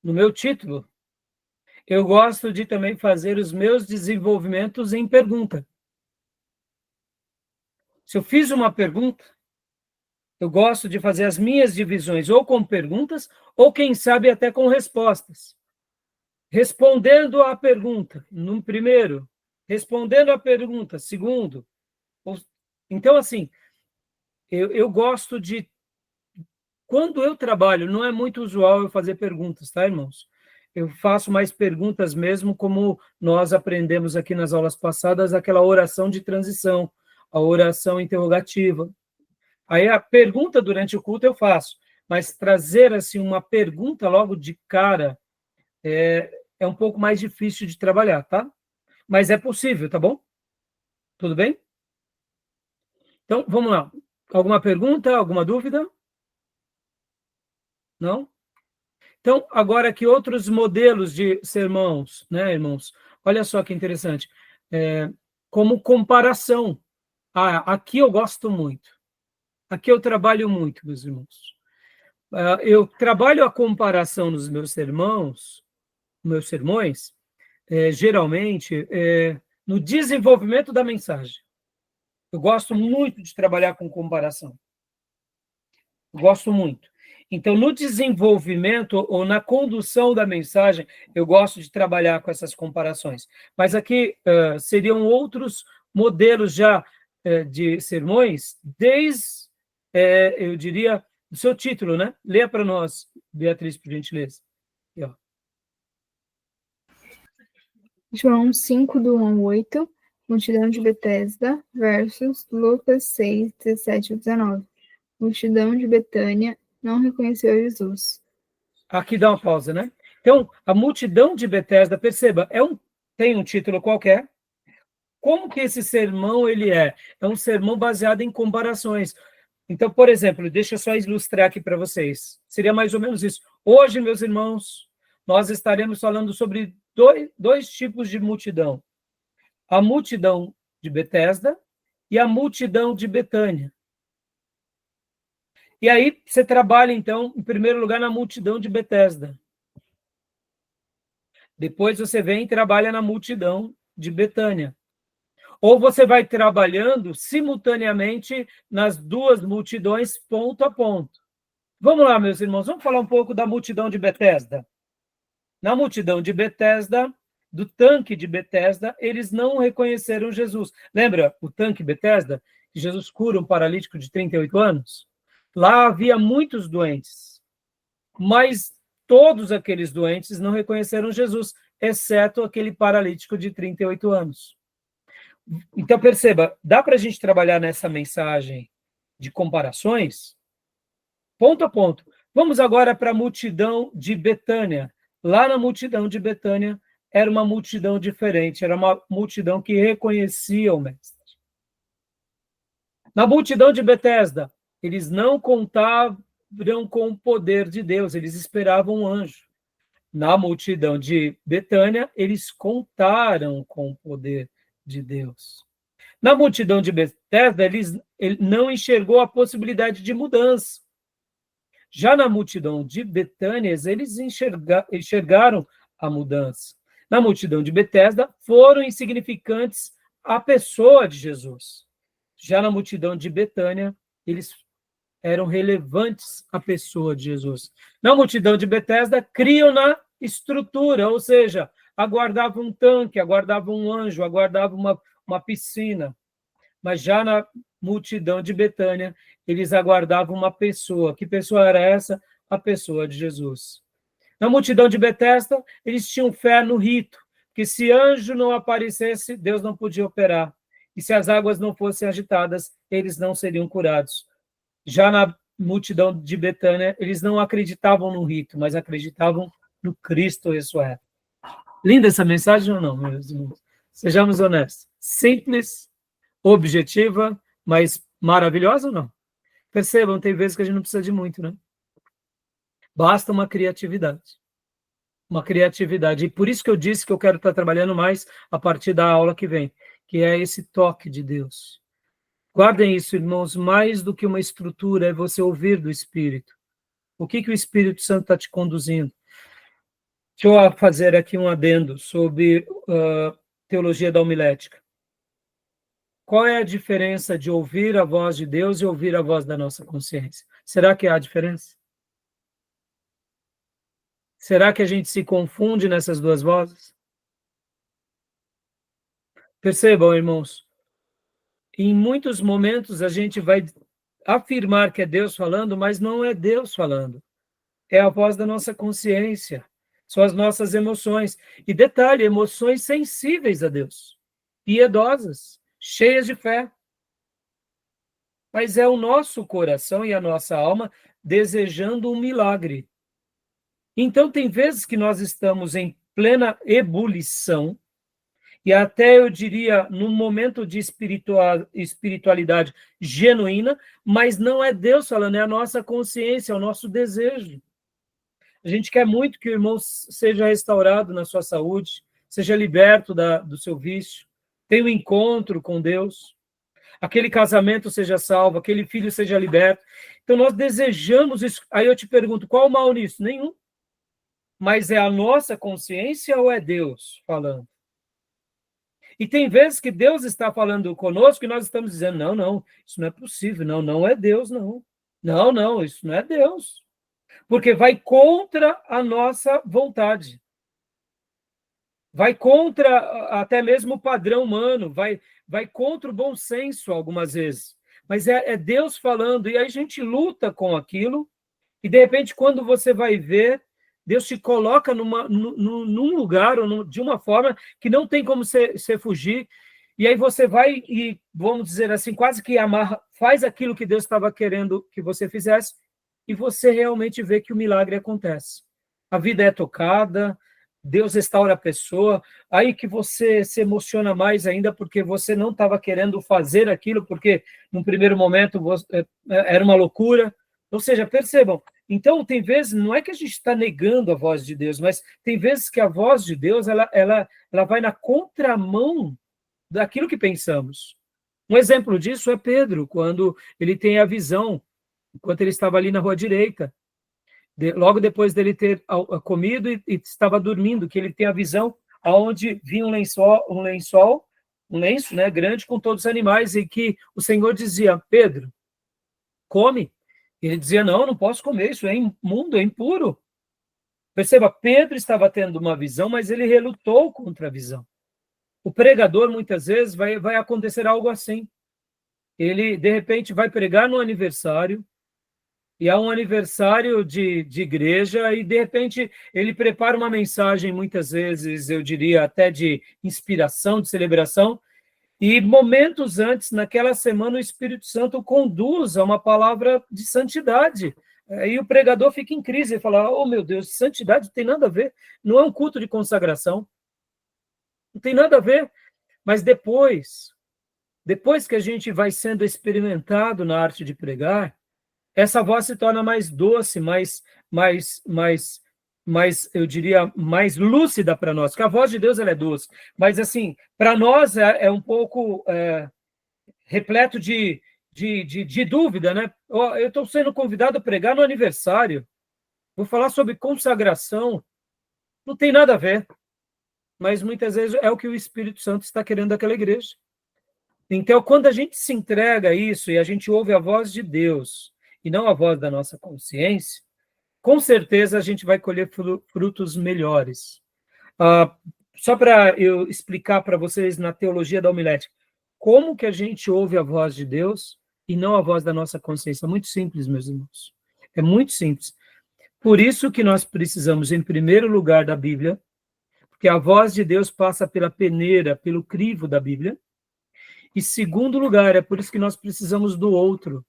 no meu título, eu gosto de também fazer os meus desenvolvimentos em pergunta. Se eu fiz uma pergunta, eu gosto de fazer as minhas divisões ou com perguntas, ou quem sabe até com respostas. Respondendo à pergunta, no primeiro, respondendo à pergunta, segundo. Então, assim, eu gosto de... Quando eu trabalho, não é muito usual eu fazer perguntas, tá, irmãos? Eu faço mais perguntas mesmo, como nós aprendemos aqui nas aulas passadas, aquela oração de transição, a oração interrogativa. Aí a pergunta durante o culto eu faço, mas trazer assim uma pergunta logo de cara é um pouco mais difícil de trabalhar, tá? Mas é possível, tá bom? Tudo bem? Então, vamos lá. Alguma pergunta, alguma dúvida? Não? Então, agora aqui outros modelos de sermões, né, irmãos? Olha só que interessante. Como comparação. Aqui eu gosto muito. Aqui eu trabalho muito, meus irmãos. Eu trabalho a comparação nos meus sermões, geralmente, no desenvolvimento da mensagem. Eu gosto muito de trabalhar com comparação. Eu gosto muito. Então, no desenvolvimento ou na condução da mensagem, eu gosto de trabalhar com essas comparações. Mas aqui seriam outros modelos já de sermões, desde, eu diria, o seu título, né? Leia para nós, Beatriz, por gentileza. Aqui, ó. João 5, do 1 ao 8, multidão de Betesda, versus Lucas 6, 17 a 19. Multidão de Betânia não reconheceu Jesus. Aqui dá uma pausa, né? Então, a multidão de Betesda, perceba, tem um título qualquer. Como que esse sermão ele é? É um sermão baseado em comparações. Então, por exemplo, deixa eu só ilustrar aqui para vocês. Seria mais ou menos isso. Hoje, meus irmãos, nós estaremos falando sobre dois tipos de multidão. A multidão de Betesda e a multidão de Betânia. E aí você trabalha, então, em primeiro lugar, na multidão de Betesda. Depois você vem e trabalha na multidão de Betânia. Ou você vai trabalhando simultaneamente nas duas multidões, ponto a ponto. Vamos lá, meus irmãos, vamos falar um pouco da multidão de Betesda. Na multidão de Betesda, do tanque de Betesda, eles não reconheceram Jesus. Lembra o tanque Betesda? Que Jesus cura um paralítico de 38 anos? Lá havia muitos doentes, mas todos aqueles doentes não reconheceram Jesus, exceto aquele paralítico de 38 anos. Então, perceba, dá para a gente trabalhar nessa mensagem de comparações, ponto a ponto. Vamos agora para a multidão de Betânia. Lá na multidão de Betânia, era uma multidão diferente, era uma multidão que reconhecia o Mestre. Na multidão de Betesda, eles não contavam com o poder de Deus, eles esperavam um anjo. Na multidão de Betânia, eles contaram com o poder de Deus. Na multidão de Betesda, ele não enxergou a possibilidade de mudança. Já na multidão de Betânia, eles enxergaram a mudança. Na multidão de Betesda, foram insignificantes a pessoa de Jesus. Já na multidão de Betânia, eles eram relevantes à pessoa de Jesus. Na multidão de Betesda, criam na estrutura, ou seja, aguardavam um tanque, aguardavam um anjo, aguardavam uma piscina. Mas já na multidão de Betânia, eles aguardavam uma pessoa. Que pessoa era essa? A pessoa de Jesus. Na multidão de Betesda, eles tinham fé no rito, que se anjo não aparecesse, Deus não podia operar. E se as águas não fossem agitadas, eles não seriam curados. Já na multidão de Betânia, eles não acreditavam no rito, mas acreditavam no Cristo ressurreto. Linda essa mensagem ou não, meus irmãos? Sejamos honestos. Simples, objetiva, mas maravilhosa ou não? Percebam, tem vezes que a gente não precisa de muito, né? Basta uma criatividade. Uma criatividade. E por isso que eu disse que eu quero estar trabalhando mais a partir da aula que vem, que é esse toque de Deus. Guardem isso, irmãos, mais do que uma estrutura, é você ouvir do Espírito. O que o Espírito Santo está te conduzindo? Deixa eu fazer aqui um adendo sobre teologia da homilética. Qual é a diferença de ouvir a voz de Deus e ouvir a voz da nossa consciência? Será que há diferença? Será que a gente se confunde nessas duas vozes? Percebam, irmãos, em muitos momentos a gente vai afirmar que é Deus falando, mas não é Deus falando. É a voz da nossa consciência, são as nossas emoções. E detalhe, emoções sensíveis a Deus, piedosas, cheias de fé. Mas é o nosso coração e a nossa alma desejando um milagre. Então, tem vezes que nós estamos em plena ebulição, e até eu diria num momento de espiritualidade genuína, mas não é Deus falando, é a nossa consciência, é o nosso desejo. A gente quer muito que o irmão seja restaurado na sua saúde, seja liberto do seu vício, tenha um encontro com Deus, aquele casamento seja salvo, aquele filho seja liberto. Então nós desejamos isso. Aí eu te pergunto, qual o mal nisso? Nenhum. Mas é a nossa consciência ou é Deus falando? E tem vezes que Deus está falando conosco e nós estamos dizendo, não, não, isso não é possível, não, não é Deus, não. Não, não, isso não é Deus. Porque vai contra a nossa vontade. Vai contra até mesmo o padrão humano, vai contra o bom senso algumas vezes. Mas é Deus falando, e aí a gente luta com aquilo, e de repente, quando você vai ver, Deus te coloca num lugar, ou de uma forma que não tem como você fugir, e aí você vai e, vamos dizer assim, quase que amarra, faz aquilo que Deus estava querendo que você fizesse, e você realmente vê que o milagre acontece. A vida é tocada, Deus restaura a pessoa, aí que você se emociona mais ainda, porque você não estava querendo fazer aquilo, porque num primeiro momento era uma loucura. Ou seja, percebam, então tem vezes, não é que a gente está negando a voz de Deus, mas tem vezes que a voz de Deus ela vai na contramão daquilo que pensamos. Um exemplo disso é Pedro, quando ele tem a visão, enquanto ele estava ali na rua direita, logo depois dele ter comido e estava dormindo, que ele tem a visão aonde vinha um lenço, né, grande com todos os animais, e que o Senhor dizia, Pedro, come. Ele dizia, não, não posso comer, isso é imundo, é impuro. Perceba, Pedro estava tendo uma visão, mas ele relutou contra a visão. O pregador, muitas vezes, vai acontecer algo assim. Ele, de repente, vai pregar no aniversário, e há um aniversário de igreja, e de repente ele prepara uma mensagem, muitas vezes, eu diria, até de inspiração, de celebração, e momentos antes, naquela semana, o Espírito Santo conduz a uma palavra de santidade. E o pregador fica em crise e fala, oh meu Deus, santidade não tem nada a ver, não é um culto de consagração, não tem nada a ver, mas depois que a gente vai sendo experimentado na arte de pregar, essa voz se torna mais doce, mais eu diria, mais lúcida para nós, porque a voz de Deus ela é doce, mas assim, para nós é um pouco repleto de dúvida, né? Eu estou sendo convidado a pregar no aniversário, vou falar sobre consagração, não tem nada a ver, mas muitas vezes é o que o Espírito Santo está querendo daquela igreja. Então, quando a gente se entrega a isso e a gente ouve a voz de Deus, e não a voz da nossa consciência, com certeza a gente vai colher frutos melhores. Só para eu explicar para vocês na teologia da homilética, como que a gente ouve a voz de Deus e não a voz da nossa consciência? Muito simples, meus irmãos. É muito simples. Por isso que nós precisamos, em primeiro lugar, da Bíblia, porque a voz de Deus passa pela peneira, pelo crivo da Bíblia. E segundo lugar, é por isso que nós precisamos do outro.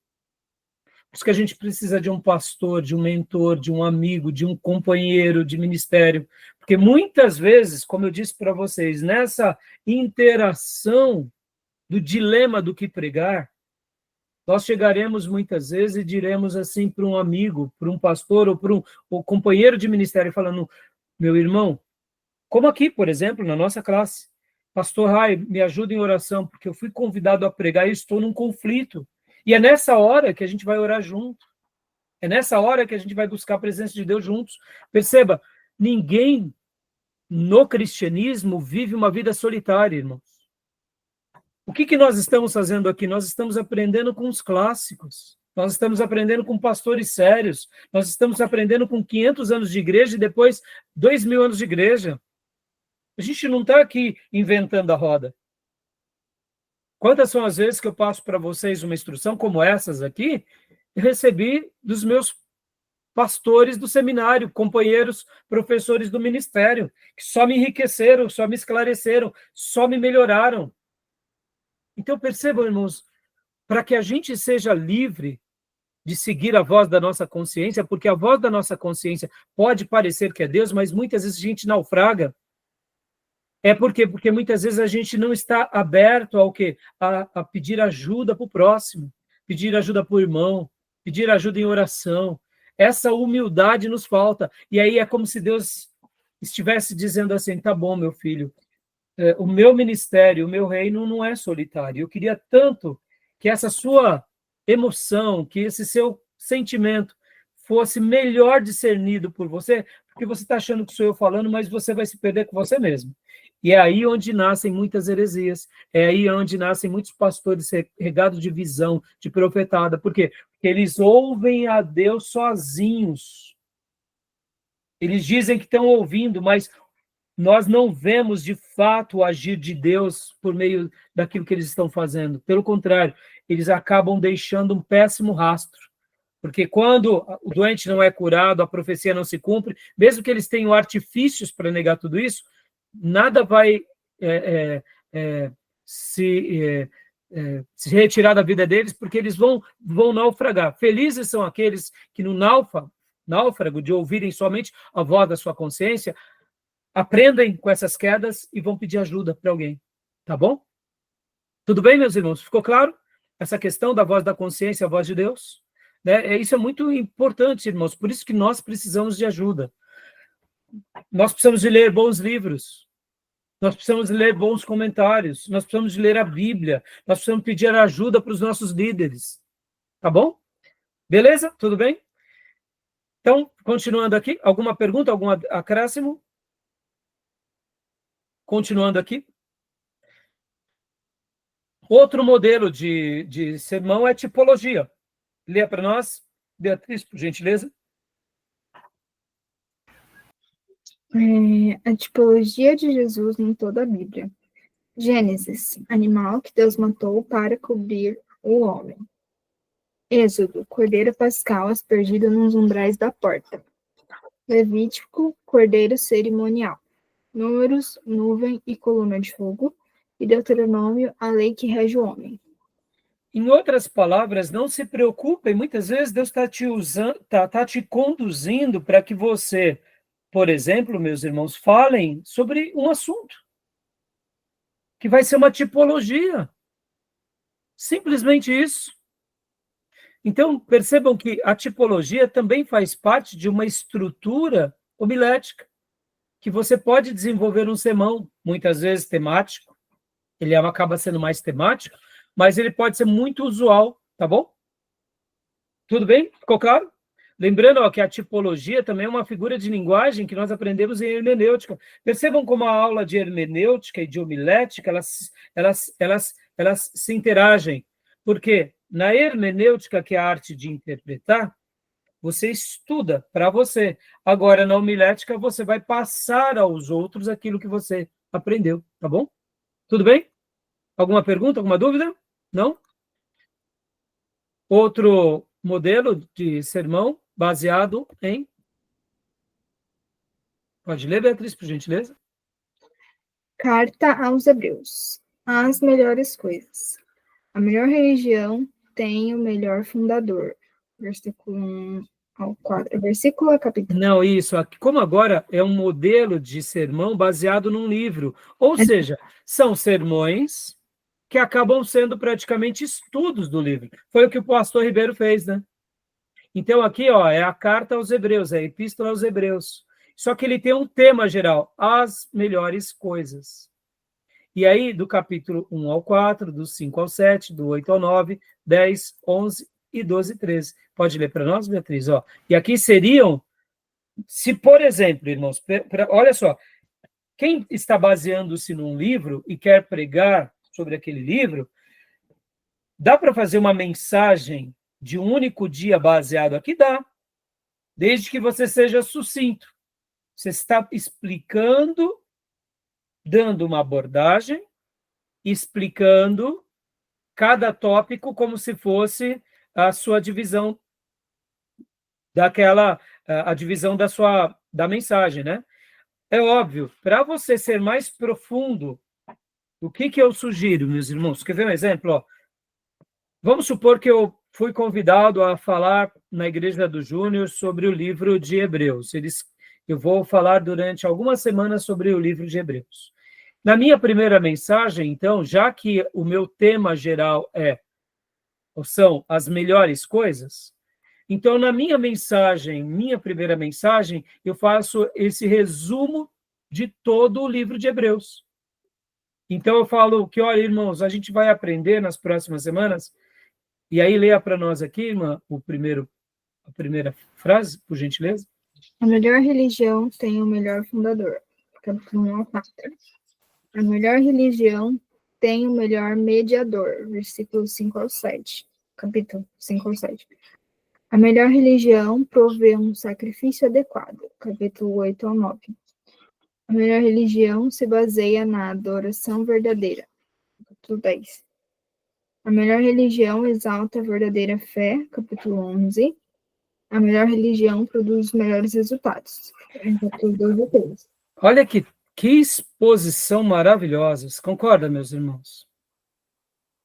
Por isso que a gente precisa de um pastor, de um mentor, de um amigo, de um companheiro de ministério. Porque muitas vezes, como eu disse para vocês, nessa interação do dilema do que pregar, nós chegaremos muitas vezes e diremos assim para um amigo, para um pastor ou para um companheiro de ministério, falando, meu irmão, como aqui, por exemplo, na nossa classe, pastor Rai, me ajuda em oração, porque eu fui convidado a pregar e estou num conflito. E é nessa hora que a gente vai orar junto. É nessa hora que a gente vai buscar a presença de Deus juntos. Perceba, ninguém no cristianismo vive uma vida solitária, irmãos. O que nós estamos fazendo aqui? Nós estamos aprendendo com os clássicos. Nós estamos aprendendo com pastores sérios. Nós estamos aprendendo com 500 anos de igreja e depois 2.000 anos de igreja. A gente não está aqui inventando a roda. Quantas são as vezes que eu passo para vocês uma instrução como essas aqui, eu recebi dos meus pastores do seminário, companheiros, professores do ministério, que só me enriqueceram, só me esclareceram, só me melhoraram. Então percebam, irmãos, para que a gente seja livre de seguir a voz da nossa consciência, porque a voz da nossa consciência pode parecer que é Deus, mas muitas vezes a gente naufraga. É porque muitas vezes a gente não está aberto ao quê? A pedir ajuda para o próximo, pedir ajuda para o irmão, pedir ajuda em oração. Essa humildade nos falta. E aí é como se Deus estivesse dizendo assim, tá bom, meu filho, o meu ministério, o meu reino não é solitário. Eu queria tanto que essa sua emoção, que esse seu sentimento fosse melhor discernido por você, porque você está achando que sou eu falando, mas você vai se perder com você mesmo. E é aí onde nascem muitas heresias, é aí onde nascem muitos pastores regados de visão, de profetada. Por quê? Porque eles ouvem a Deus sozinhos. Eles dizem que estão ouvindo, mas nós não vemos de fato o agir de Deus por meio daquilo que eles estão fazendo. Pelo contrário, eles acabam deixando um péssimo rastro. Porque quando o doente não é curado, a profecia não se cumpre, mesmo que eles tenham artifícios para negar tudo isso, nada vai se retirar da vida deles, porque eles vão naufragar. Felizes são aqueles que no náufrago de ouvirem somente a voz da sua consciência, aprendem com essas quedas e vão pedir ajuda para alguém. Tá bom? Tudo bem, meus irmãos? Ficou claro? Essa questão da voz da consciência, a voz de Deus? Né? Isso é muito importante, irmãos. Por isso que nós precisamos de ajuda. Nós precisamos de ler bons livros. Nós precisamos de ler bons comentários. Nós precisamos de ler a Bíblia. Nós precisamos pedir ajuda para os nossos líderes. Tá bom? Beleza? Tudo bem? Então, continuando aqui. Alguma pergunta? Algum acréscimo? Continuando aqui. Outro modelo de sermão é tipologia. Leia para nós, Beatriz, por gentileza. A tipologia de Jesus em toda a Bíblia. Gênesis, animal que Deus matou para cobrir o homem. Êxodo, cordeiro pascal aspergido nos umbrais da porta. Levítico, cordeiro cerimonial. Números, nuvem e coluna de fogo. E Deuteronômio, a lei que rege o homem. Em outras palavras, não se preocupem, muitas vezes Deus está te usando, tá te conduzindo para que você, por exemplo, meus irmãos, falem sobre um assunto que vai ser uma tipologia. Simplesmente isso. Então, percebam que a tipologia também faz parte de uma estrutura homilética, que você pode desenvolver um sermão, muitas vezes temático, ele acaba sendo mais temático, mas ele pode ser muito usual, tá bom? Tudo bem? Ficou claro? Lembrando que a tipologia também é uma figura de linguagem que nós aprendemos em hermenêutica. Percebam como a aula de hermenêutica e de homilética, elas se interagem. Porque na hermenêutica, que é a arte de interpretar, você estuda para você. Agora, na homilética, você vai passar aos outros aquilo que você aprendeu, tá bom? Tudo bem? Alguma pergunta, alguma dúvida? Não? Outro modelo de sermão baseado em... Pode ler, Beatriz, por gentileza? Carta aos Hebreus. As melhores coisas. A melhor religião tem o melhor fundador. Versículo 1 ao 4. Versículo a capítulo. Não, isso. Como agora é um modelo de sermão baseado num livro. Ou seja, são sermões que acabam sendo praticamente estudos do livro. Foi o que o pastor Ribeiro fez, né? Então, aqui, ó, é a carta aos Hebreus, é a epístola aos Hebreus. Só que ele tem um tema geral, as melhores coisas. E aí, do capítulo 1 ao 4, do 5 ao 7, do 8 ao 9, 10, 11 e 12 e 13. Pode ler para nós, Beatriz? Ó. E aqui seriam, se, por exemplo, irmãos, olha só, quem está baseando-se num livro e quer pregar sobre aquele livro, dá para fazer uma mensagem de um único dia baseado aqui? Dá, desde que você seja sucinto. Você está explicando, dando uma abordagem, explicando cada tópico como se fosse a sua divisão a divisão da mensagem, né? É óbvio, para você ser mais profundo, o que eu sugiro, meus irmãos? Quer ver um exemplo? Ó, vamos supor que eu fui convidado a falar na Igreja do Júnior sobre o livro de Hebreus. Eu vou falar durante algumas semanas sobre o livro de Hebreus. Na minha primeira mensagem, então, já que o meu tema geral são as melhores coisas, então, na minha primeira mensagem, eu faço esse resumo de todo o livro de Hebreus. Então, eu falo que, olha, irmãos, a gente vai aprender nas próximas semanas, e aí leia para nós aqui, irmã, a primeira frase, por gentileza. A melhor religião tem o melhor fundador. Capítulo 1 ao 4. A melhor religião tem o melhor mediador. Versículos 5 ao 7. Capítulo 5 ao 7. A melhor religião provê um sacrifício adequado. Capítulo 8 ao 9. A melhor religião se baseia na adoração verdadeira. Capítulo 10. A melhor religião exalta a verdadeira fé. Capítulo 11. A melhor religião produz os melhores resultados. Capítulo 12 e 13. Olha que exposição maravilhosa. Concorda, meus irmãos?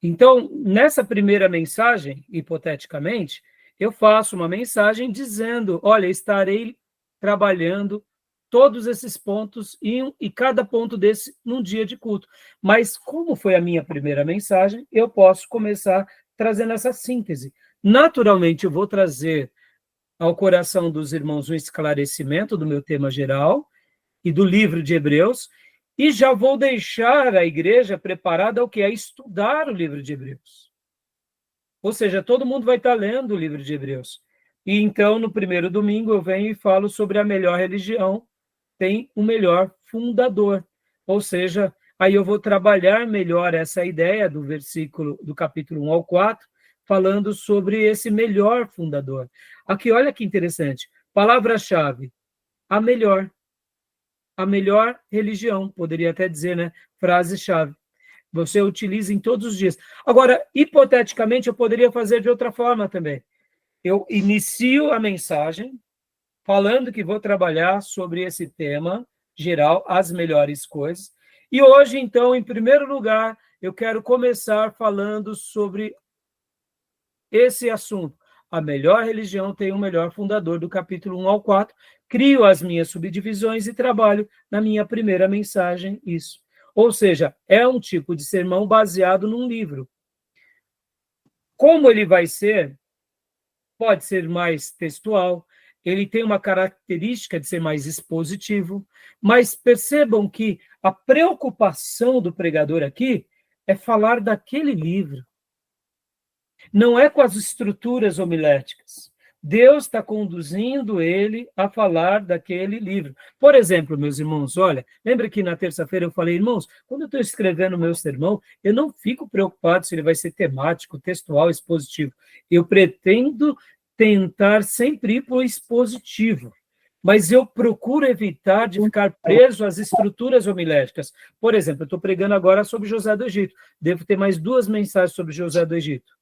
Então, nessa primeira mensagem, hipoteticamente, eu faço uma mensagem dizendo, olha, estarei trabalhando todos esses pontos e cada ponto desse num dia de culto. Mas como foi a minha primeira mensagem, eu posso começar trazendo essa síntese. Naturalmente, eu vou trazer ao coração dos irmãos um esclarecimento do meu tema geral e do livro de Hebreus, e já vou deixar a igreja preparada ao que é estudar o livro de Hebreus. Ou seja, todo mundo vai estar lendo o livro de Hebreus. E então, no primeiro domingo, eu venho e falo sobre a melhor religião, tem o melhor fundador. Ou seja, aí eu vou trabalhar melhor essa ideia do versículo do capítulo 1 ao 4, falando sobre esse melhor fundador. Aqui, olha que interessante. Palavra-chave, a melhor religião, poderia até dizer, né? Frase-chave. Você utiliza em todos os dias. Agora, hipoteticamente, eu poderia fazer de outra forma também. Eu inicio a mensagem falando que vou trabalhar sobre esse tema geral, as melhores coisas. E hoje, então, em primeiro lugar, eu quero começar falando sobre esse assunto. A melhor religião tem o melhor fundador, do capítulo 1 ao 4. Crio as minhas subdivisões e trabalho na minha primeira mensagem isso. Ou seja, é um tipo de sermão baseado num livro. Como ele vai ser? Pode ser mais textual, ele tem uma característica de ser mais expositivo, mas percebam que a preocupação do pregador aqui é falar daquele livro. Não é com as estruturas homiléticas. Deus está conduzindo ele a falar daquele livro. Por exemplo, meus irmãos, olha, lembra que na terça-feira eu falei, irmãos, quando eu estou escrevendo o meu sermão, eu não fico preocupado se ele vai ser temático, textual, expositivo. Eu pretendo tentar sempre ir para o expositivo, mas eu procuro evitar de ficar preso às estruturas homiléticas. Por exemplo, eu estou pregando agora sobre José do Egito. Devo ter mais 2 mensagens sobre José do Egito.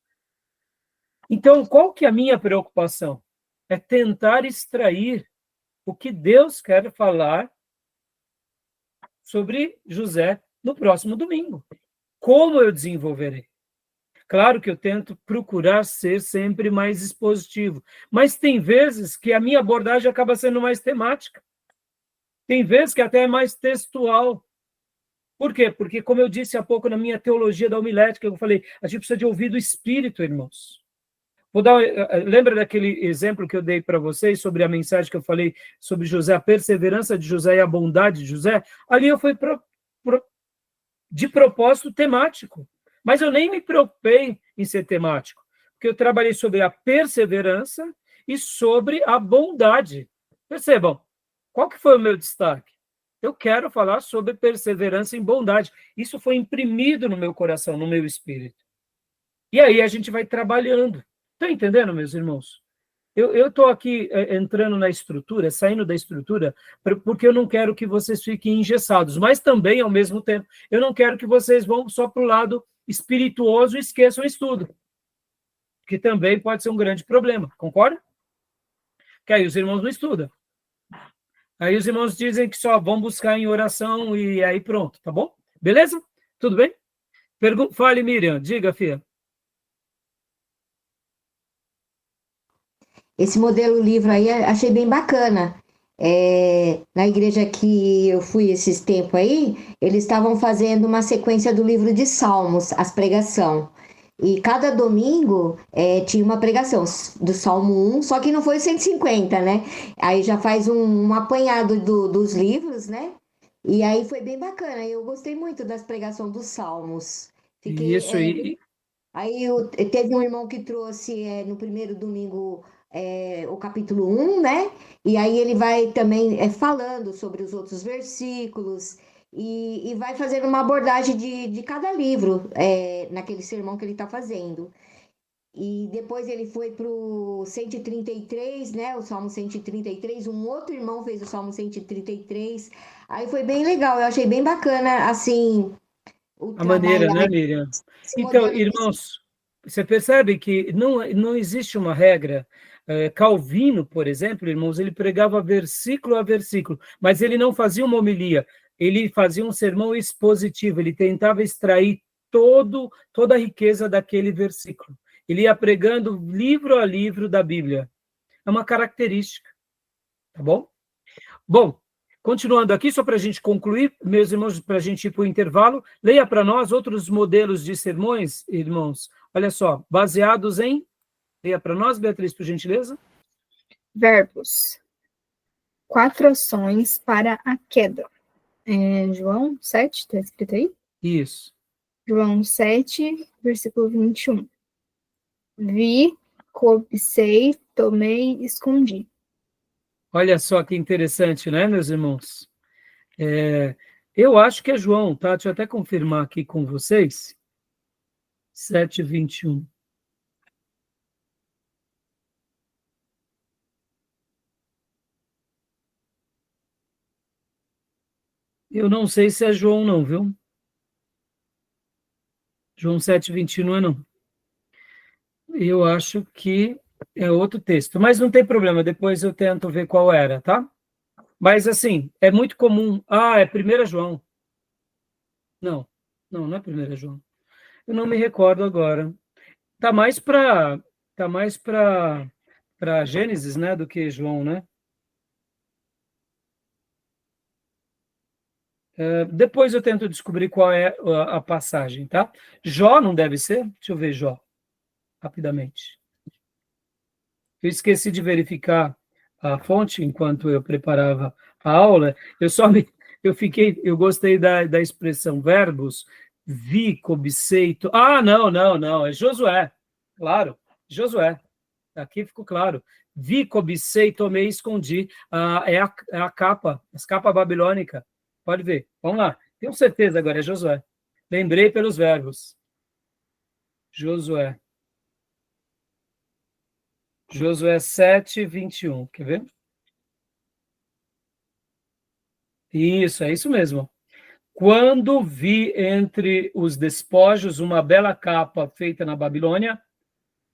Então, qual que é a minha preocupação? É tentar extrair o que Deus quer falar sobre José no próximo domingo. Como eu desenvolverei? Claro que eu tento procurar ser sempre mais expositivo, mas tem vezes que a minha abordagem acaba sendo mais temática. Tem vezes que até é mais textual. Por quê? Porque, como eu disse há pouco na minha teologia da homilética, eu falei, a gente precisa de ouvir do Espírito, irmãos. Lembra daquele exemplo que eu dei para vocês sobre a mensagem que eu falei sobre José, a perseverança de José e a bondade de José? Ali eu fui de propósito temático, mas eu nem me preocupei em ser temático, porque eu trabalhei sobre a perseverança e sobre a bondade. Percebam, qual que foi o meu destaque? Eu quero falar sobre perseverança em bondade. Isso foi imprimido no meu coração, no meu espírito. E aí a gente vai trabalhando. Está entendendo, meus irmãos? Eu estou aqui entrando na estrutura, saindo da estrutura, porque eu não quero que vocês fiquem engessados, mas também, ao mesmo tempo, eu não quero que vocês vão só para o lado espirituoso e esqueçam o estudo, que também pode ser um grande problema, concorda? Que aí os irmãos não estudam. Aí os irmãos dizem que só vão buscar em oração e aí pronto, tá bom? Beleza? Tudo bem? Fale, Miriam, diga, filha. Esse modelo livro aí achei bem bacana. Na igreja que eu fui esses tempos aí, eles estavam fazendo uma sequência do livro de Salmos, as pregação. E cada domingo tinha uma pregação do Salmo 1, só que não foi 150, né? Aí já faz um apanhado dos livros, né? E aí foi bem bacana. Eu gostei muito das pregações dos Salmos. Isso aí. Aí teve um irmão que trouxe no primeiro domingo o capítulo 1, né? E aí ele vai também falando sobre os outros versículos. e vai fazendo uma abordagem de cada livro, naquele sermão que ele está fazendo. E depois ele foi para o 133, né? O Salmo 133. Um outro irmão fez o Salmo 133. Aí foi bem legal, eu achei bem bacana, assim, o A maneira, trabalhar né, Miriam? esse Então, modelo. irmãos, você percebe que não existe uma regra. Calvino, por exemplo, irmãos, ele pregava versículo a versículo, mas ele não fazia uma homilia, ele fazia um sermão expositivo, ele tentava extrair toda a riqueza daquele versículo. Ele ia pregando livro a livro da Bíblia. É uma característica, tá bom? Bom, continuando aqui, só para a gente concluir, meus irmãos, para a gente ir para o intervalo, leia para nós outros modelos de sermões, irmãos. Olha só, baseados em... Leia para nós, Beatriz, por gentileza. Verbos. 4 ações para a queda. João 7, está escrito aí? Isso. João 7, versículo 21. Vi, cobicei, tomei, escondi. Olha só que interessante, né, meus irmãos? Eu acho que é João, tá? Deixa eu até confirmar aqui com vocês. 7:21. Eu não sei se é João, não, viu? João 7:21 não é, não. Eu acho que é outro texto, mas não tem problema, depois eu tento ver qual era, tá? Mas, assim, é muito comum. É 1 João. Não, não é 1 João. Eu não me recordo agora. Tá mais para Gênesis, né, do que João, né? Depois eu tento descobrir qual é a passagem, tá? Jó não deve ser? Deixa eu ver Jó, rapidamente. Eu esqueci de verificar a fonte enquanto eu preparava a aula. Eu gostei da expressão verbos, vi, cobicei. Não, é Josué. Claro, Josué. Aqui ficou claro. Vi, cobicei, tomei, escondi. É a capa, as capas babilônica. Pode ver. Vamos lá. Tenho certeza agora, é Josué. Lembrei pelos verbos. Josué 7:21. Quer ver? Isso, é isso mesmo. Quando vi entre os despojos uma bela capa feita na Babilônia,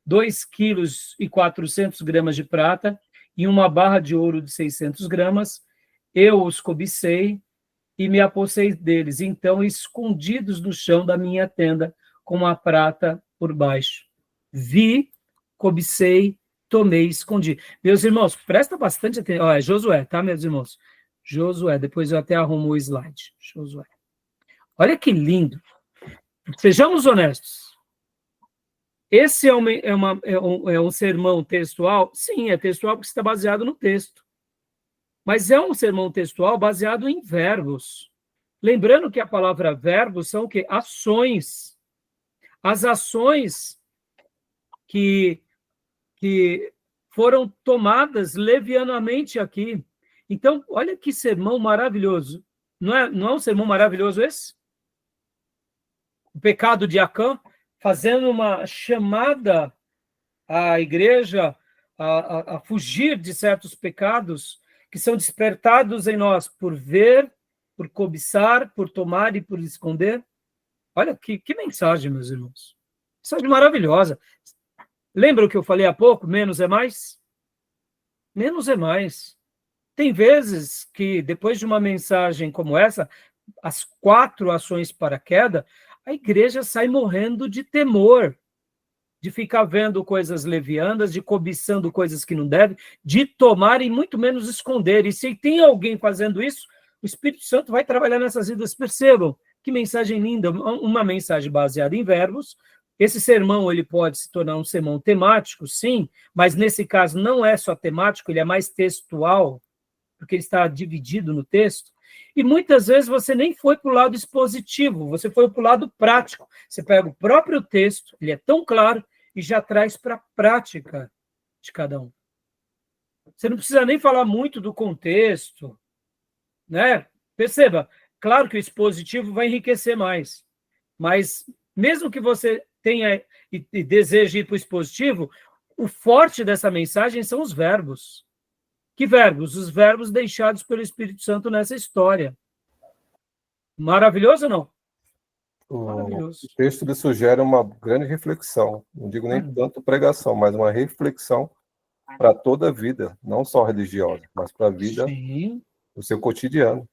2,4 quilos de prata e uma barra de ouro de 600 gramas, eu os cobicei e me apossei deles, então escondidos no chão da minha tenda, com a prata por baixo. Vi, cobicei, tomei, escondi. Meus irmãos, presta bastante atenção. É Josué, tá, meus irmãos? Josué, depois eu até arrumo o slide. Josué. Olha que lindo. Sejamos honestos. Esse é um sermão textual? Sim, é textual porque está baseado no texto. Mas é um sermão textual baseado em verbos. Lembrando que a palavra verbos são o quê? Ações. As ações que foram tomadas levianamente aqui. Então, olha que sermão maravilhoso. Não é um sermão maravilhoso esse? O pecado de Acã, fazendo uma chamada à igreja a fugir de certos pecados que são despertados em nós por ver, por cobiçar, por tomar e por esconder. Olha que mensagem, meus irmãos. Mensagem maravilhosa. Lembra o que eu falei há pouco? Menos é mais? Menos é mais. Tem vezes que, depois de uma mensagem como essa, as 4 ações para a queda, a igreja sai morrendo de temor, de ficar vendo coisas levianas, de cobiçando coisas que não deve, de tomar e muito menos esconder. E se tem alguém fazendo isso, o Espírito Santo vai trabalhar nessas vidas. Percebam que mensagem linda, uma mensagem baseada em verbos. Esse sermão ele pode se tornar um sermão temático, sim, mas nesse caso não é só temático, ele é mais textual, porque ele está dividido no texto. E muitas vezes você nem foi para o lado expositivo, você foi para o lado prático. Você pega o próprio texto, ele é tão claro, e já traz para a prática de cada um. Você não precisa nem falar muito do contexto, né? Perceba, claro que o expositivo vai enriquecer mais, mas mesmo que você tenha e deseje ir para o expositivo, o forte dessa mensagem são os verbos. Que verbos? Os verbos deixados pelo Espírito Santo nessa história. Maravilhoso ou não? O Maravilhoso. texto ele sugere uma grande reflexão, não digo nem tanto pregação, mas uma reflexão para toda a vida, não só religiosa, mas para a vida Sim, do seu cotidiano.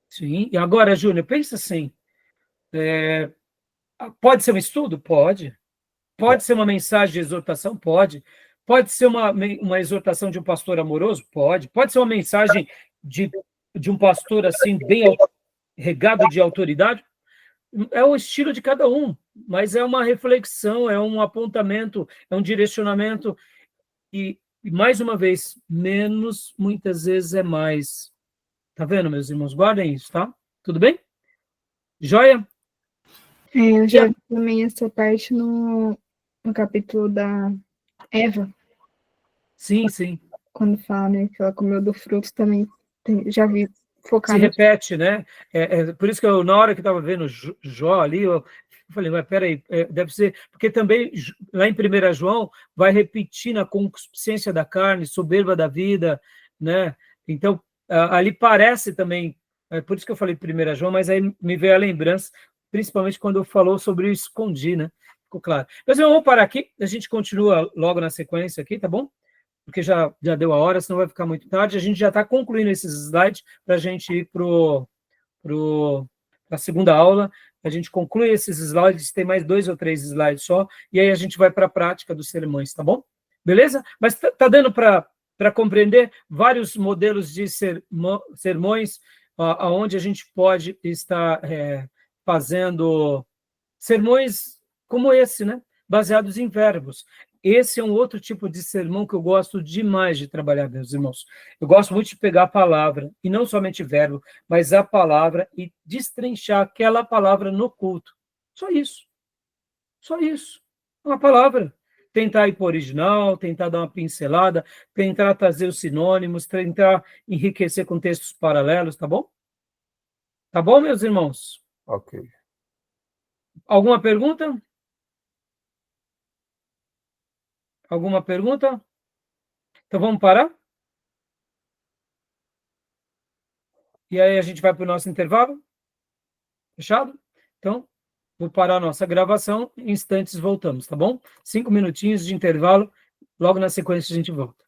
sim. E agora, Júnior, pensa assim, pode ser um estudo? Pode. Pode ser uma mensagem de exortação? Pode. Pode ser uma exortação de um pastor amoroso? Pode. Pode ser uma mensagem de um pastor, assim, bem regado de autoridade? É o estilo de cada um, mas é uma reflexão, é um apontamento, é um direcionamento, e mais uma vez, menos muitas vezes é mais. Tá vendo, meus irmãos? Guardem isso, tá? Tudo bem? Joia? Eu já vi também essa parte no capítulo da Eva, Sim, sim. quando fala, né, que ela comeu do fruto também. Já vi Se focado. repete, né? Por isso que eu, na hora que eu estava vendo Jó ali, eu falei, mas peraí, deve ser, porque também lá em 1 João vai repetir na concupiscência da carne, soberba da vida, né? Então, ali parece também, por isso que eu falei 1 João, mas aí me veio a lembrança, principalmente quando falou sobre o escondi, né? Ficou claro. Mas vamos parar aqui, a gente continua logo na sequência aqui, tá bom? Porque já deu a hora, senão vai ficar muito tarde. A gente já está concluindo esses slides para a gente ir para a segunda aula. A gente conclui esses slides, tem mais 2 ou 3 slides só, e aí a gente vai para a prática dos sermões, tá bom? Beleza? Mas tá dando para compreender vários modelos de sermões, aonde a gente pode estar fazendo sermões como esse, né? Baseados em verbos. Esse é um outro tipo de sermão que eu gosto demais de trabalhar, meus irmãos. Eu gosto muito de pegar a palavra, e não somente verbo, mas a palavra, e destrinchar aquela palavra no culto. Só isso. Só isso. Uma palavra. Tentar ir para o original, tentar dar uma pincelada, tentar trazer os sinônimos, tentar enriquecer com textos paralelos, tá bom? Tá bom, meus irmãos? Ok. Alguma pergunta? Alguma pergunta? Então vamos parar? E aí a gente vai para o nosso intervalo? Fechado? Então, vou parar a nossa gravação, em instantes voltamos, tá bom? 5 minutinhos de intervalo, logo na sequência a gente volta.